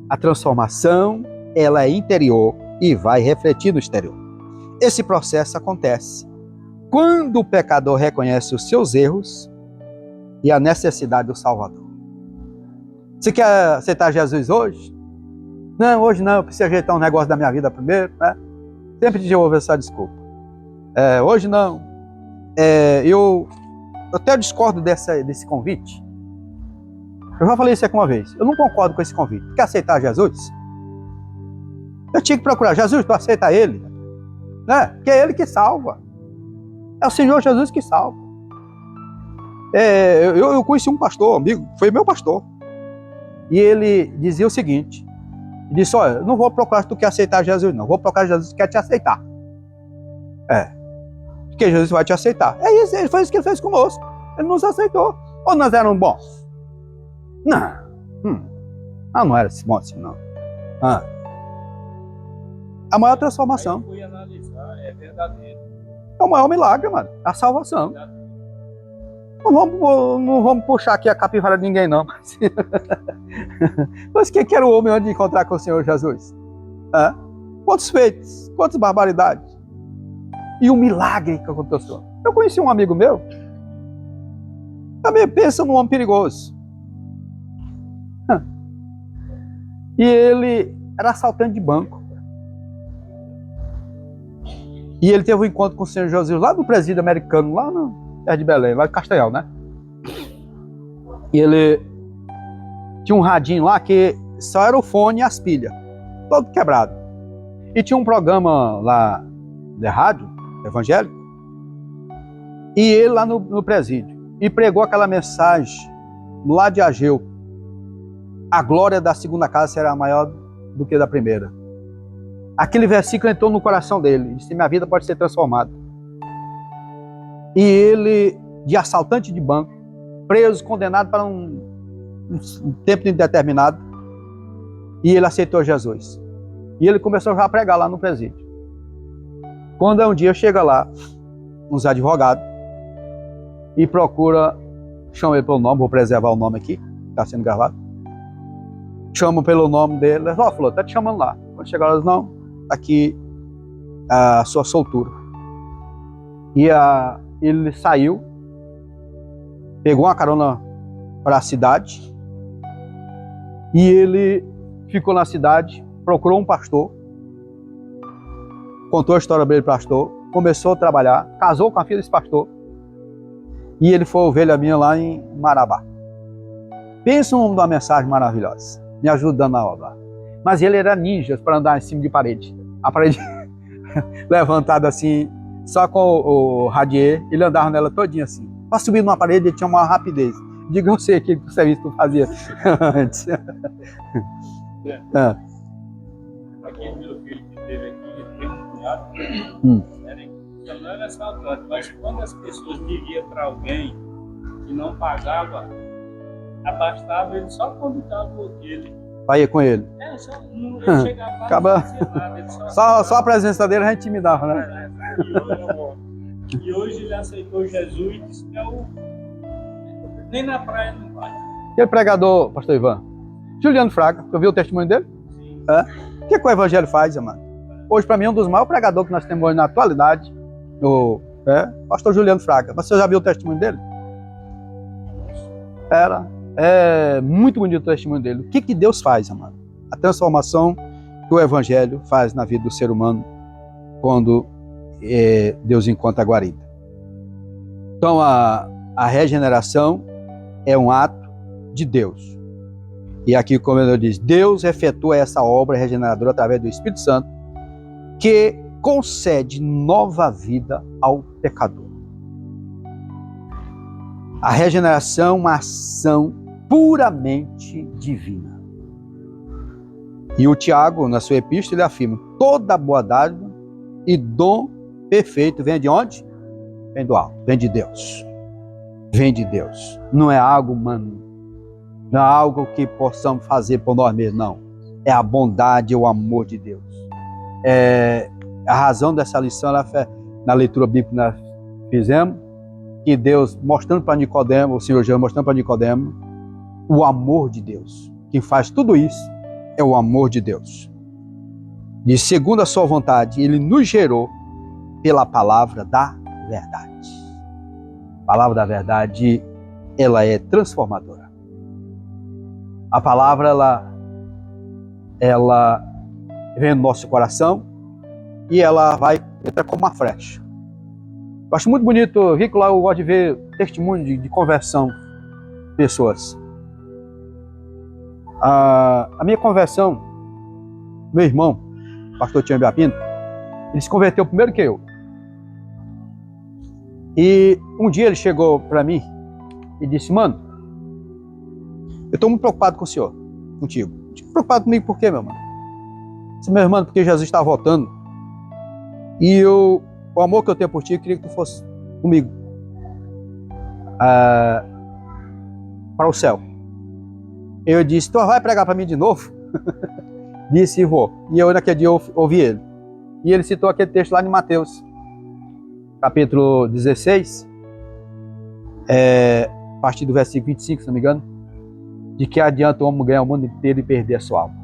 S1: a transformação, ela é interior e vai refletir no exterior. Esse processo acontece quando o pecador reconhece os seus erros e a necessidade do Salvador. Você quer aceitar Jesus hoje? Não, hoje não, eu preciso ajeitar um negócio da minha vida primeiro, né? Sempre te ouvo essa desculpa. Hoje não. Eu até discordo desse convite. Eu já falei isso aqui uma vez. Eu não concordo com esse convite. Quer aceitar Jesus? Eu tinha que procurar Jesus para aceitar Ele. Né? Porque é Ele que salva. É o Senhor Jesus que salva. Eu conheci um pastor, amigo, foi meu pastor. E ele dizia o seguinte: ele disse: olha, eu não vou procurar se tu quer aceitar Jesus, não. Vou procurar Jesus que quer te aceitar. Porque Jesus vai te aceitar. É isso, foi isso que ele fez conosco. Ele nos aceitou. Ou nós éramos bons? Não. Não era bom assim, não. A maior transformação.
S2: Aí fui analisar, é verdadeiro.
S1: É o maior milagre, mano. A salvação. Não vamos puxar aqui a capivara de ninguém, não. Mas quem que era o homem antes de encontrar com o Senhor Jesus? Quantos feitos, quantas barbaridades. E o milagre que aconteceu. Eu conheci um amigo meu, também pensa num homem perigoso. E ele era assaltante de banco. E ele teve um encontro com o Senhor Jesus lá no presídio americano, lá no perto de Belém, lá de Castanhal, né? E ele tinha um radinho lá que só era o fone e as pilhas, todo quebrado. E tinha um programa lá de rádio, evangélico, e ele lá no presídio. E pregou aquela mensagem lá de Ageu. A glória da segunda casa será maior do que da primeira. Aquele versículo entrou no coração dele. Disse: minha vida pode ser transformada. E ele, de assaltante de banco, preso, condenado para um tempo indeterminado, e ele aceitou Jesus. E ele começou já a pregar lá no presídio. Quando um dia chega lá, uns advogados, e procura, chama ele pelo nome, vou preservar o nome aqui, está sendo gravado. Chamam pelo nome dele, falou, está te chamando lá. Quando chegaram, eles não, aqui a sua soltura. E ele saiu, pegou uma carona para a cidade, e ele ficou na cidade, procurou um pastor, contou a história dele para o pastor, começou a trabalhar, casou com a filha desse pastor, e ele foi ovelha minha lá em Marabá. Pensa numa mensagem maravilhosa, me ajudando na obra. Mas ele era ninja para andar em cima de parede. A parede levantada assim, só com o radier, ele andava nela todinha assim. Para subir numa parede ele tinha uma rapidez. Diga eu sei que o serviço que tu fazia antes.
S2: Aquele meu filho que teve aqui, ele teve um cunhado, não era assaltante, mas quando as pessoas deviam para alguém que não pagava, abastava ele só convidava ele.
S1: Vai com ele.
S2: Ele chegava lá,
S1: acaba...
S2: não fazia nada, ele
S1: só a presença dele a gente intimidava, né?
S2: E hoje ele aceitou Jesus e disse que nem na praia não vai.
S1: Aquele pregador, pastor Ivan, Juliano Fraga, tu viu o testemunho dele?
S2: Sim.
S1: O que o evangelho faz, amado? Hoje, para mim, um dos maiores pregadores que nós temos hoje na atualidade, o pastor Juliano Fraga. Mas você já viu o testemunho dele? É muito bonito o testemunho dele. O que Deus faz, amado? A transformação que o evangelho faz na vida do ser humano quando Deus encontra a guarida. Então, a regeneração é um ato de Deus. E aqui, como eu disse, Deus efetua essa obra regeneradora através do Espírito Santo, que concede nova vida ao pecador. A regeneração é uma ação puramente divina. E o Tiago, na sua epístola, ele afirma: toda boa dádiva e dom perfeito vem de onde? Vem do alto, vem de Deus. Vem de Deus. Não é algo humano, não é algo que possamos fazer por nós mesmos, não. É a bondade e o amor de Deus. A razão dessa lição, na leitura bíblica que nós fizemos, que Deus mostrando para Nicodemo, o Senhor Jesus mostrando para Nicodemo, o amor de Deus. Quem faz tudo isso é o amor de Deus. E segundo a sua vontade, Ele nos gerou pela palavra da verdade. A palavra da verdade, ela é transformadora. A palavra, ela vem no nosso coração e ela vai entrar como uma flecha. Eu acho muito bonito, Rico, lá eu gosto de ver testemunho de conversão de pessoas. A minha conversão, meu irmão, pastor Tião Biapino, ele se converteu primeiro que eu. E um dia ele chegou para mim e disse: mano, eu estou muito preocupado com o senhor, contigo. Preocupado comigo por quê, meu irmão? Disse: meu irmão, porque Jesus está voltando. E o amor que eu tenho por ti, eu queria que tu fosse comigo para o céu. Eu disse: tu vai pregar para mim de novo? Disse: vou. E eu naquele dia ouvi ele. E ele citou aquele texto lá de Mateus, capítulo 16, a partir do versículo 25, se não me engano, de que adianta o homem ganhar o mundo inteiro e perder a sua alma.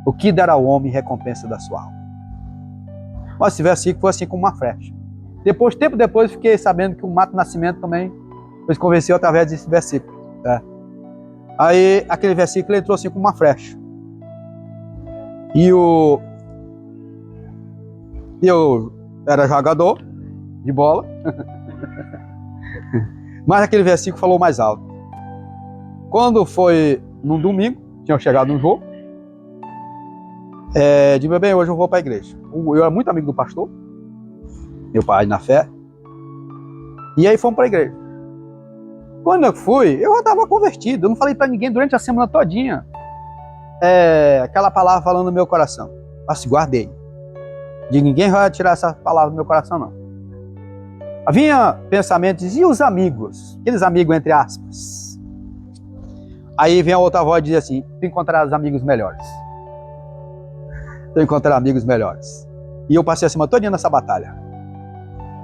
S1: O que dará ao homem recompensa da sua alma? Mas esse versículo foi assim como uma flecha. Tempo depois, fiquei sabendo que o Mato Nascimento também foi se convenceu através desse versículo. Aí, aquele versículo entrou assim como uma flecha. E eu era jogador de bola, mas aquele versículo falou mais alto. Quando foi num domingo, tinha chegado no jogo, digo, bem, hoje eu vou para a igreja. Eu era muito amigo do pastor, meu pai na fé, e aí fomos para a igreja. Quando eu fui, eu já estava convertido, eu não falei para ninguém durante a semana todinha aquela palavra falando no meu coração. Assim, guardei. De ninguém vai tirar essa palavra do meu coração, não. Havia pensamentos, e os amigos? Aqueles amigos entre aspas. Aí vem a outra voz e diz assim, tu encontrarás amigos melhores. Tu encontrarás amigos melhores. E eu passei a semana todinha nessa batalha.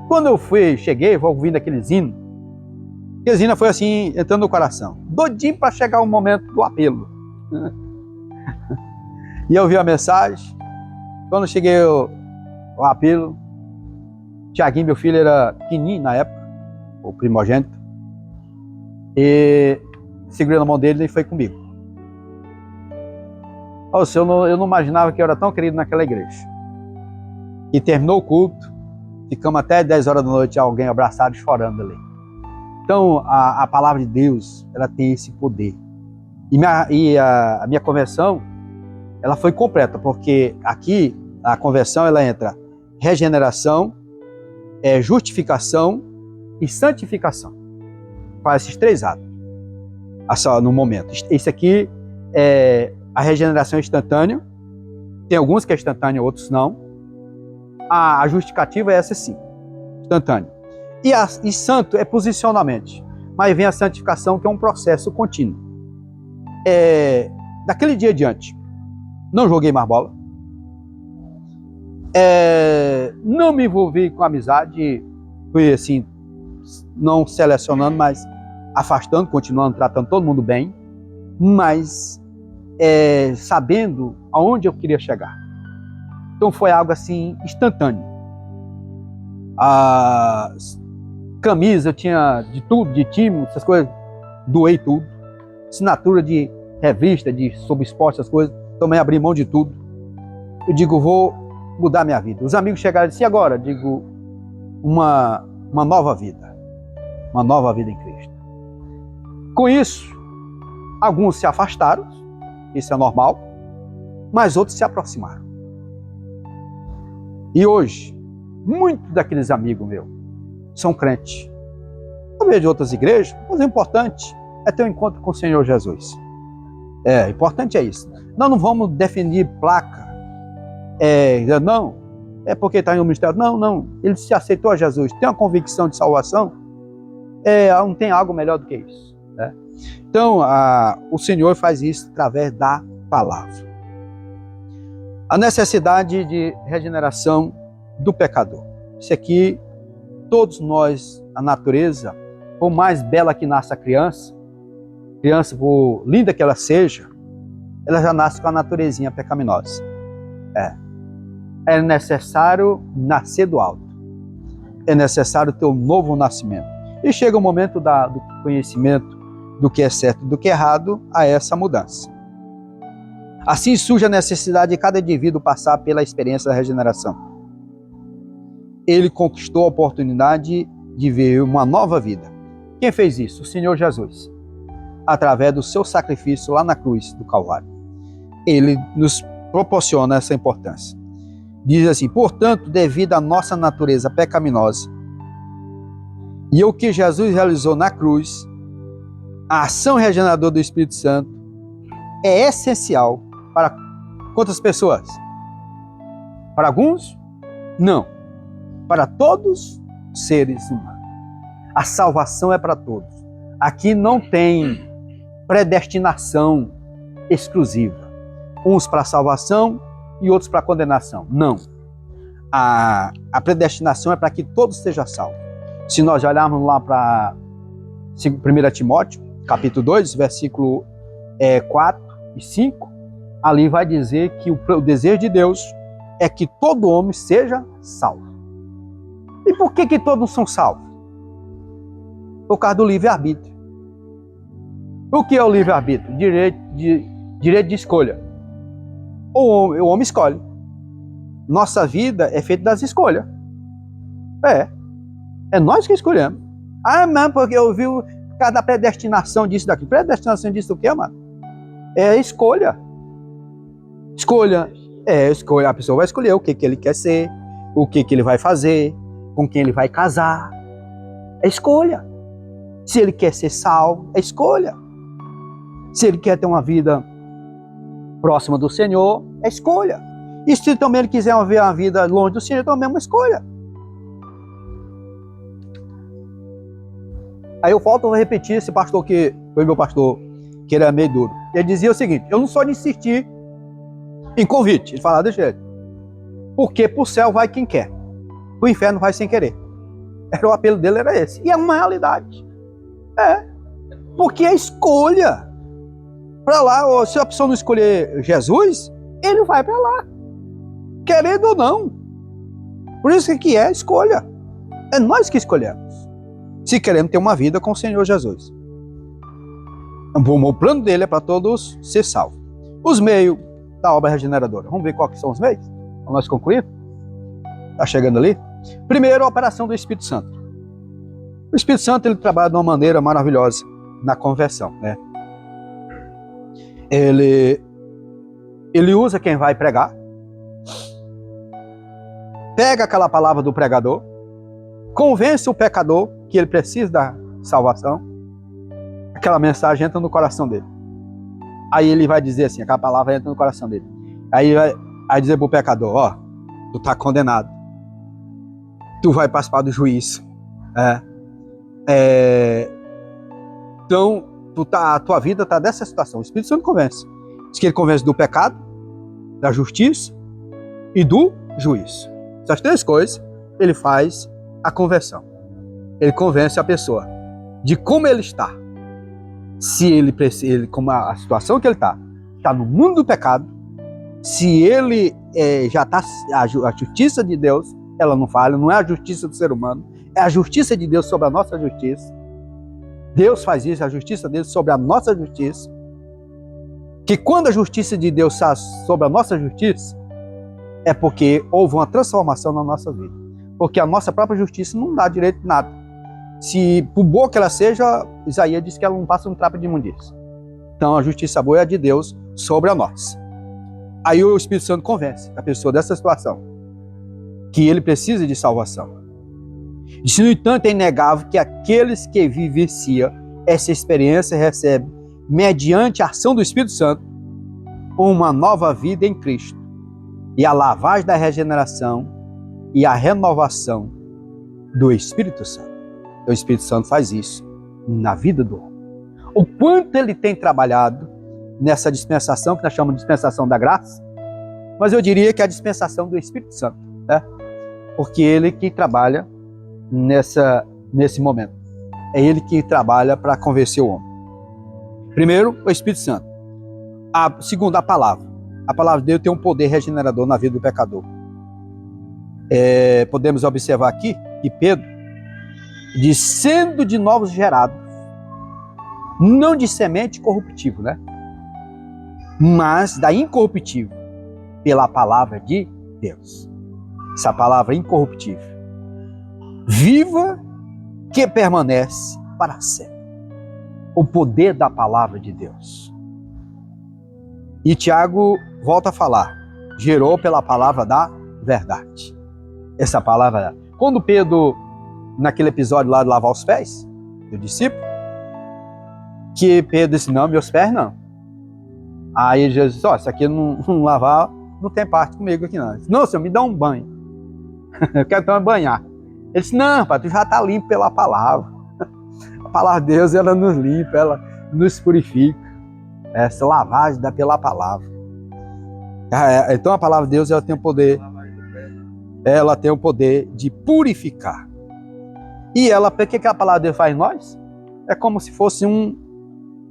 S1: Quando eu cheguei, vou ouvindo aqueles hinos. Aqueles hinos foi assim, entrando no coração. Doidinho para chegar o momento do apelo. E eu vi a mensagem. Quando cheguei o apelo, Tiaguinho, meu filho, era pequenininho na época, o primogênito, e segurei na mão dele e foi comigo. Eu não imaginava que eu era tão querido naquela igreja. E terminou o culto, ficamos até 10 horas da noite, alguém abraçado e chorando ali. Então, a palavra de Deus, ela tem esse poder. E a minha conversão, ela foi completa, porque aqui a conversão, ela entra regeneração, justificação e santificação. Faz esses 3 atos no momento. Isso aqui é a regeneração instantânea. Tem alguns que é instantânea, outros não. A justificativa é essa sim, instantânea. E santo é posicionalmente. Mas vem a santificação, que é um processo contínuo. Daquele dia adiante, não joguei mais bola. Não me envolvi com amizade. Fui assim, não selecionando, mas afastando, continuando tratando todo mundo bem. Mas sabendo aonde eu queria chegar. Então foi algo assim, instantâneo. As camisas, eu tinha de tudo, de time, essas coisas, doei tudo. Assinatura de revista, sobre esporte, essas coisas, também abri mão de tudo. Eu digo, vou mudar minha vida. Os amigos chegaram e disse, e agora? Eu digo, uma nova vida. Uma nova vida em Cristo. Com isso, alguns se afastaram, isso é normal, mas outros se aproximaram. E hoje, muitos daqueles amigos meus são crentes. Eu vejo de outras igrejas, mas o importante é ter um encontro com o Senhor Jesus. Importante é isso. Nós não vamos definir placa. Não, é porque está em um ministério. Não. Ele se aceitou a Jesus, tem uma convicção de salvação. Não tem algo melhor do que isso. Né? Então, o Senhor faz isso através da palavra. A necessidade de regeneração do pecador. Isso aqui, todos nós, a natureza, por mais bela que nasça a criança, por linda que ela seja, ela já nasce com a naturezinha pecaminosa. É necessário nascer do alto. É necessário ter um novo nascimento. E chega o momento do conhecimento do que é certo e do que é errado, a essa mudança. Assim surge a necessidade de cada indivíduo passar pela experiência da regeneração. Ele conquistou a oportunidade de ver uma nova vida. Quem fez isso? O Senhor Jesus. Através do seu sacrifício lá na cruz do Calvário. Ele nos proporciona essa importância. Diz assim, portanto, devido à nossa natureza pecaminosa e o que Jesus realizou na cruz, a ação regeneradora do Espírito Santo é essencial para quantas pessoas? Para alguns? Não. Para todos os seres humanos. A salvação é para todos. Aqui não tem predestinação exclusiva. Uns para salvação e outros para condenação. Não. A predestinação é para que todos sejam salvos. Se nós olharmos lá para 1 Timóteo, capítulo 2, versículo 4 e 5, ali vai dizer que o desejo de Deus é que todo homem seja salvo. E por que todos são salvos? Por causa do livre-arbítrio. O que é o livre-arbítrio? Direito de escolha. O homem escolhe. Nossa vida é feita das escolhas. É nós que escolhemos. Mas porque eu vi por causa da predestinação disso daqui. Predestinação disso o quê, mano? É escolha. Escolha. A pessoa vai escolher o que ele quer ser, o que ele vai fazer, com quem ele vai casar. É escolha. Se ele quer ser salvo, é escolha. Se ele quer ter uma vida próxima do Senhor, é escolha. E se também ele quiser ver uma vida longe do Senhor, também é uma escolha. Aí eu volto a repetir esse pastor que foi meu pastor, que ele é meio duro. Ele dizia o seguinte: eu não sou de insistir em convite. Ele falava desse jeito. Porque pro céu vai quem quer. Pro inferno vai sem querer. O apelo dele era esse. E é uma realidade. Porque é escolha. Para lá, se a pessoa não escolher Jesus, ele vai para lá. Querendo ou não. Por isso que é escolha. É nós que escolhemos. Se queremos ter uma vida com o Senhor Jesus. O plano dele é para todos ser salvos. Os meios da obra regeneradora. Vamos ver quais são os meios? Para nós concluir? Está chegando ali? Primeiro, a operação do Espírito Santo. O Espírito Santo ele trabalha de uma maneira maravilhosa na conversão, né? Ele usa quem vai pregar, pega aquela palavra do pregador, convence o pecador que ele precisa da salvação, aquela mensagem entra no coração dele. Aí ele vai dizer assim, aquela palavra entra no coração dele. Aí vai dizer para o pecador: tu está condenado, tu vai participar do juízo. Então, a tua vida está nessa situação. O Espírito Santo convence. Diz que ele convence do pecado, da justiça e do juízo. Essas três coisas, ele faz a conversão. Ele convence a pessoa de como ele está. Se ele como a situação que ele está no mundo do pecado, se ele já está, a justiça de Deus, ela não falha, não é a justiça do ser humano, é a justiça de Deus sobre a nossa justiça. Deus faz isso, a justiça dele sobre a nossa justiça. Que quando a justiça de Deus está sobre a nossa justiça, é porque houve uma transformação na nossa vida. Porque a nossa própria justiça não dá direito de nada. Se por boa que ela seja, Isaías diz que ela não passa um trapo de imundícia. Então a justiça boa é a de Deus sobre a nossa. Aí o Espírito Santo convence a pessoa dessa situação, que ele precisa de salvação. Isso, no entanto, é inegável que aqueles que vivenciam essa experiência recebem, mediante a ação do Espírito Santo, uma nova vida em Cristo. E a lavagem da regeneração e a renovação do Espírito Santo. O Espírito Santo faz isso na vida do homem. O quanto ele tem trabalhado nessa dispensação, que nós chamamos de dispensação da graça, mas eu diria que é a dispensação do Espírito Santo, né? Porque ele que trabalha nesse momento. É ele que trabalha para convencer o homem. Primeiro, o Espírito Santo. Segundo, a palavra. A palavra de Deus tem um poder regenerador na vida do pecador. Podemos observar aqui que Pedro diz: sendo de novos gerados, não de semente corruptível, né? Mas da incorruptível, pela palavra de Deus. Essa palavra incorruptível, viva, que permanece para sempre. O poder da palavra de Deus. E Tiago volta a falar: gerou pela palavra da verdade. Essa palavra, quando Pedro, naquele episódio lá de lavar os pés do discípulo, que Pedro disse: não, meus pés não. Aí Jesus disse: isso aqui não lavar, não tem parte comigo aqui não. Ele disse: não, Senhor, me dá um banho. Eu quero tomar banhar. Ele disse: não, pai, tu já está limpo pela palavra. A palavra de Deus, ela nos limpa, ela nos purifica. Essa lavagem dá pela palavra. Então a palavra de Deus, ela tem o poder, ela tem o poder de purificar. E ela, o que a palavra de Deus faz em nós? é como se fosse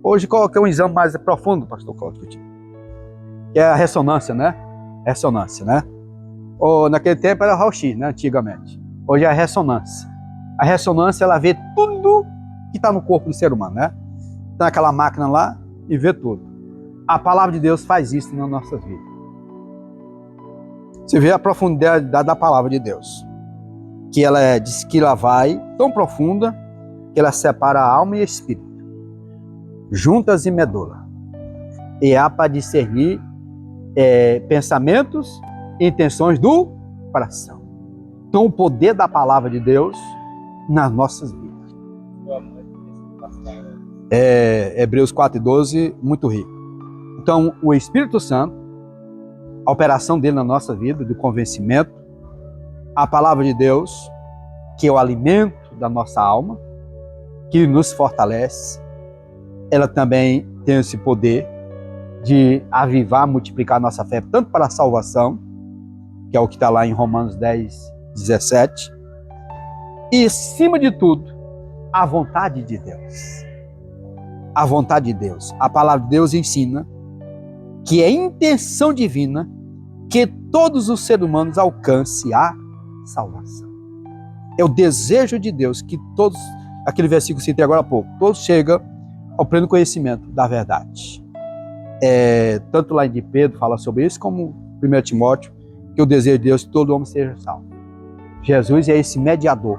S1: hoje coloquei um exame mais profundo, pastor Cláudio, que é a ressonância, né? Ressonância, né? Ou naquele tempo era raio-x, né? Antigamente. Hoje é a ressonância. A ressonância, ela vê tudo que está no corpo do ser humano, né? Tem aquela máquina lá e vê tudo. A palavra de Deus faz isso nas nossas vidas. Você vê a profundidade da palavra de Deus. Que ela diz que ela vai tão profunda que ela separa a alma e espírito, juntas e medula. E há para discernir pensamentos e intenções do coração. Então o poder da palavra de Deus nas nossas vidas. Hebreus 4:12, muito rico. Então o Espírito Santo, a operação dele na nossa vida, do convencimento, a palavra de Deus, que é o alimento da nossa alma, que nos fortalece, ela também tem esse poder de avivar, multiplicar a nossa fé, tanto para a salvação, que é o que está lá em Romanos 10:17, e, acima de tudo, a vontade de Deus. A vontade de Deus. A palavra de Deus ensina que é intenção divina que todos os seres humanos alcancem a salvação. É o desejo de Deus que todos, aquele versículo que citei agora há pouco, todos chegam ao pleno conhecimento da verdade. Tanto lá em Pedro fala sobre isso, como 1 Timóteo, que o desejo de Deus é que todo homem seja salvo. Jesus é esse mediador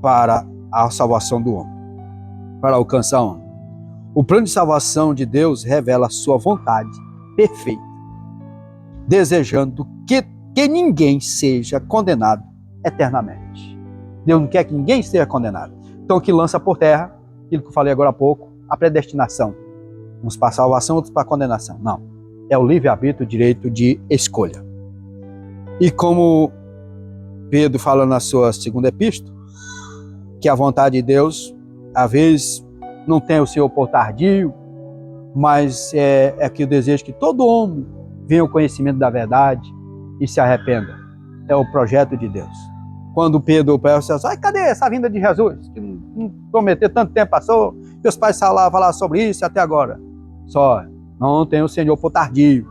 S1: para a salvação do homem, para alcançar o homem. O plano de salvação de Deus revela a sua vontade perfeita, desejando que ninguém seja condenado eternamente. Deus não quer que ninguém seja condenado. Então, que lança por terra, aquilo que eu falei agora há pouco, a predestinação. Uns para a salvação, outros para a condenação. Não. É o livre-arbítrio, o direito de escolha. E como Pedro fala na sua segunda epístola, que a vontade de Deus, às vezes, não tem o seu por tardio, mas é que o desejo que todo homem venha ao conhecimento da verdade e se arrependa. É o projeto de Deus. Quando Pedro pensa, cadê essa vinda de Jesus? Que não prometeu, tanto tempo passou, meus pais falaram sobre isso até agora. Só, não tem o Senhor por tardio.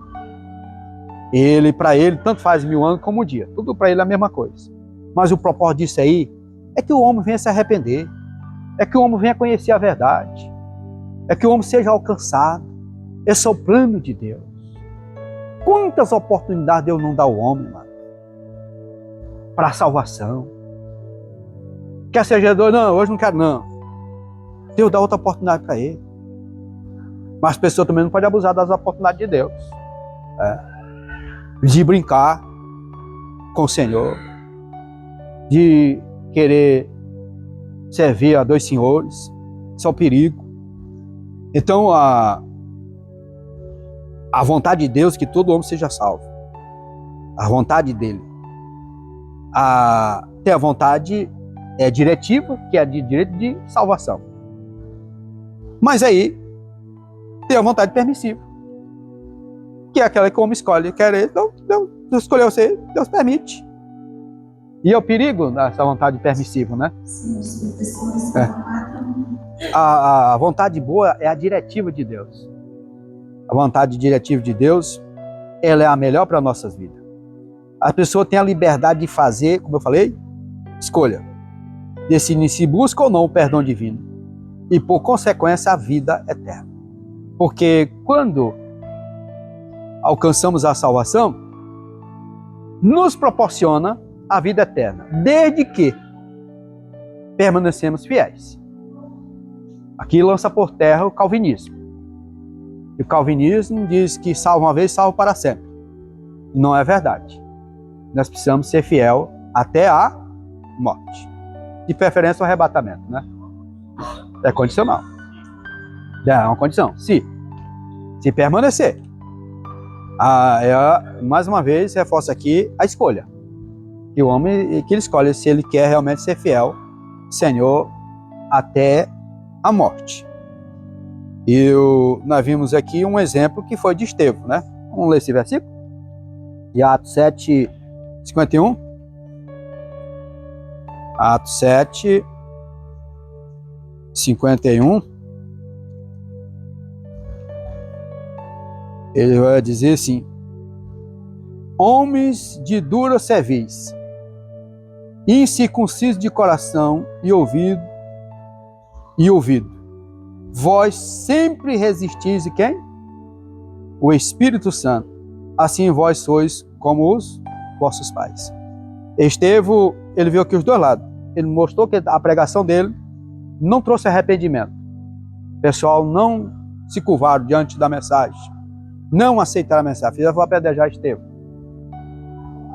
S1: Para ele, tanto faz 1000 anos como um dia. Tudo para ele é a mesma coisa. Mas o propósito disso aí é que o homem venha se arrepender. É que o homem venha conhecer a verdade. É que o homem seja alcançado. Esse é o plano de Deus. Quantas oportunidades Deus não dá ao homem, mano, para a salvação? Quer ser Jesus? Não, hoje não quero não. Deus dá outra oportunidade para ele. Mas as pessoas também não podem abusar das oportunidades de Deus. De brincar com o Senhor. De querer servir a dois senhores. Isso é o perigo. Então, a vontade de Deus é que todo homem seja salvo. A vontade dele. Tem a vontade diretiva, que é de direito de salvação. Mas aí, tem a vontade permissiva, que é aquela que o homem escolhe. Deus escolheu você, Deus permite. E é o perigo dessa vontade permissiva, né? A vontade boa é a diretiva de Deus. A vontade diretiva de Deus, ela é a melhor para nossas vidas. A pessoa tem a liberdade de fazer, como eu falei, escolha. Decidir se busca ou não o perdão divino. E, por consequência, a vida eterna. Porque quando alcançamos a salvação, nos proporciona a vida eterna, desde que permanecemos fiéis. Aqui lança por terra o calvinismo. E o calvinismo diz que salvo uma vez, salvo para sempre. Não é verdade. Nós precisamos ser fiel até a morte. De preferência o arrebatamento, né? É condicional. É uma condição. Se permanecer. Mais uma vez, reforço aqui a escolha. Que o homem, que ele escolhe se ele quer realmente ser fiel ao Senhor até a morte. E nós vimos aqui um exemplo que foi de Estevão, né? Vamos ler esse versículo? De Atos 7:51. Atos 7, 51, ele vai dizer assim: homens de dura cerviz, incircuncisos de coração e ouvido, vós sempre resistis de quem? O Espírito Santo. Assim vós sois como os vossos pais. Estevão, ele viu aqui os dois lados. Ele mostrou que a pregação dele não trouxe arrependimento. O pessoal não se curvaram diante da mensagem, não aceitaram a mensagem, fizeram apedrejar Estevão.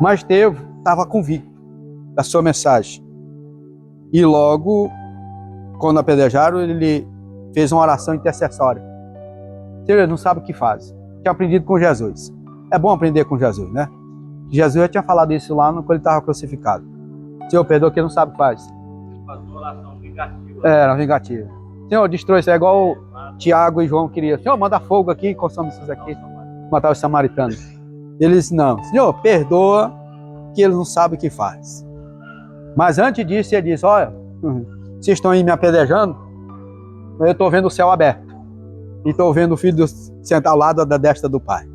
S1: Mas Estevão estava convicto da sua mensagem. E logo, quando apedrejaram, ele fez uma oração intercessória. Ele não sabe o que faz. Tinha aprendido com Jesus. É bom aprender com Jesus, né? Jesus já tinha falado isso lá quando ele estava crucificado. Senhor, perdoa que ele não sabe o que faz.
S2: Ele faz uma oração vingativa.
S1: Era vingativa. Senhor, destrói isso. É igual Tiago e João queriam. Senhor, manda fogo aqui, consome isso aqui. Matar os samaritanos. Ele disse, não. Senhor, perdoa que ele não sabe o que faz. Mas antes disso, ele disse, olha, vocês estão aí me apedrejando, eu estou vendo o céu aberto. E estou vendo o filho sentar ao lado da destra do Pai.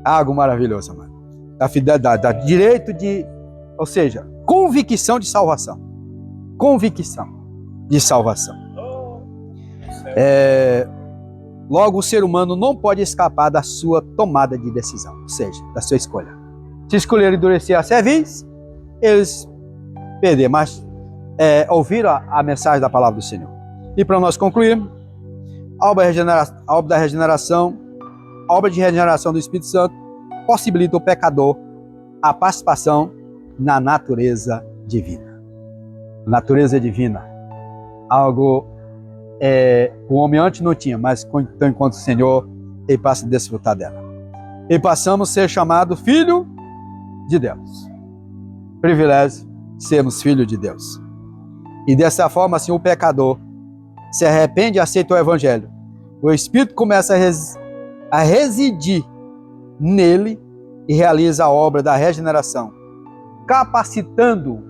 S1: Algo maravilhoso, mano. Da fidelidade, da direito de... Ou seja, convicção de salvação. Convicção de salvação. Logo, o ser humano não pode escapar da sua tomada de decisão. Ou seja, da sua escolha. Se escolher endurecer a cerviz, eles perderam. Mas ouviram a mensagem da palavra do Senhor. E para nós concluirmos, a obra de regeneração do Espírito Santo possibilita ao pecador a participação na natureza divina. Natureza divina. Algo o homem antes não tinha, mas então, enquanto o Senhor, ele passa a desfrutar dela. E passamos a ser chamado filho de Deus. Privilégio sermos filhos de Deus. E dessa forma, assim, o pecador se arrepende e aceita o Evangelho. O Espírito começa a residir nele e realiza a obra da regeneração, capacitando-o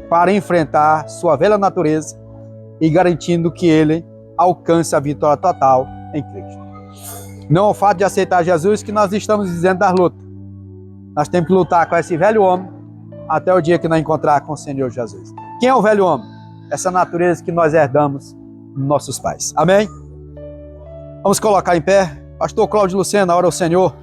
S1: para enfrentar sua velha natureza e garantindo que ele alcance a vitória total em Cristo. Não é o fato de aceitar Jesus que nós estamos dizendo das lutas. Nós temos que lutar com esse velho homem até o dia que nós encontrar com o Senhor Jesus. Quem é o velho homem? Essa natureza que nós herdamos dos nossos pais. Amém? Vamos colocar em pé. Pastor Cláudio Lucena, ora ao Senhor.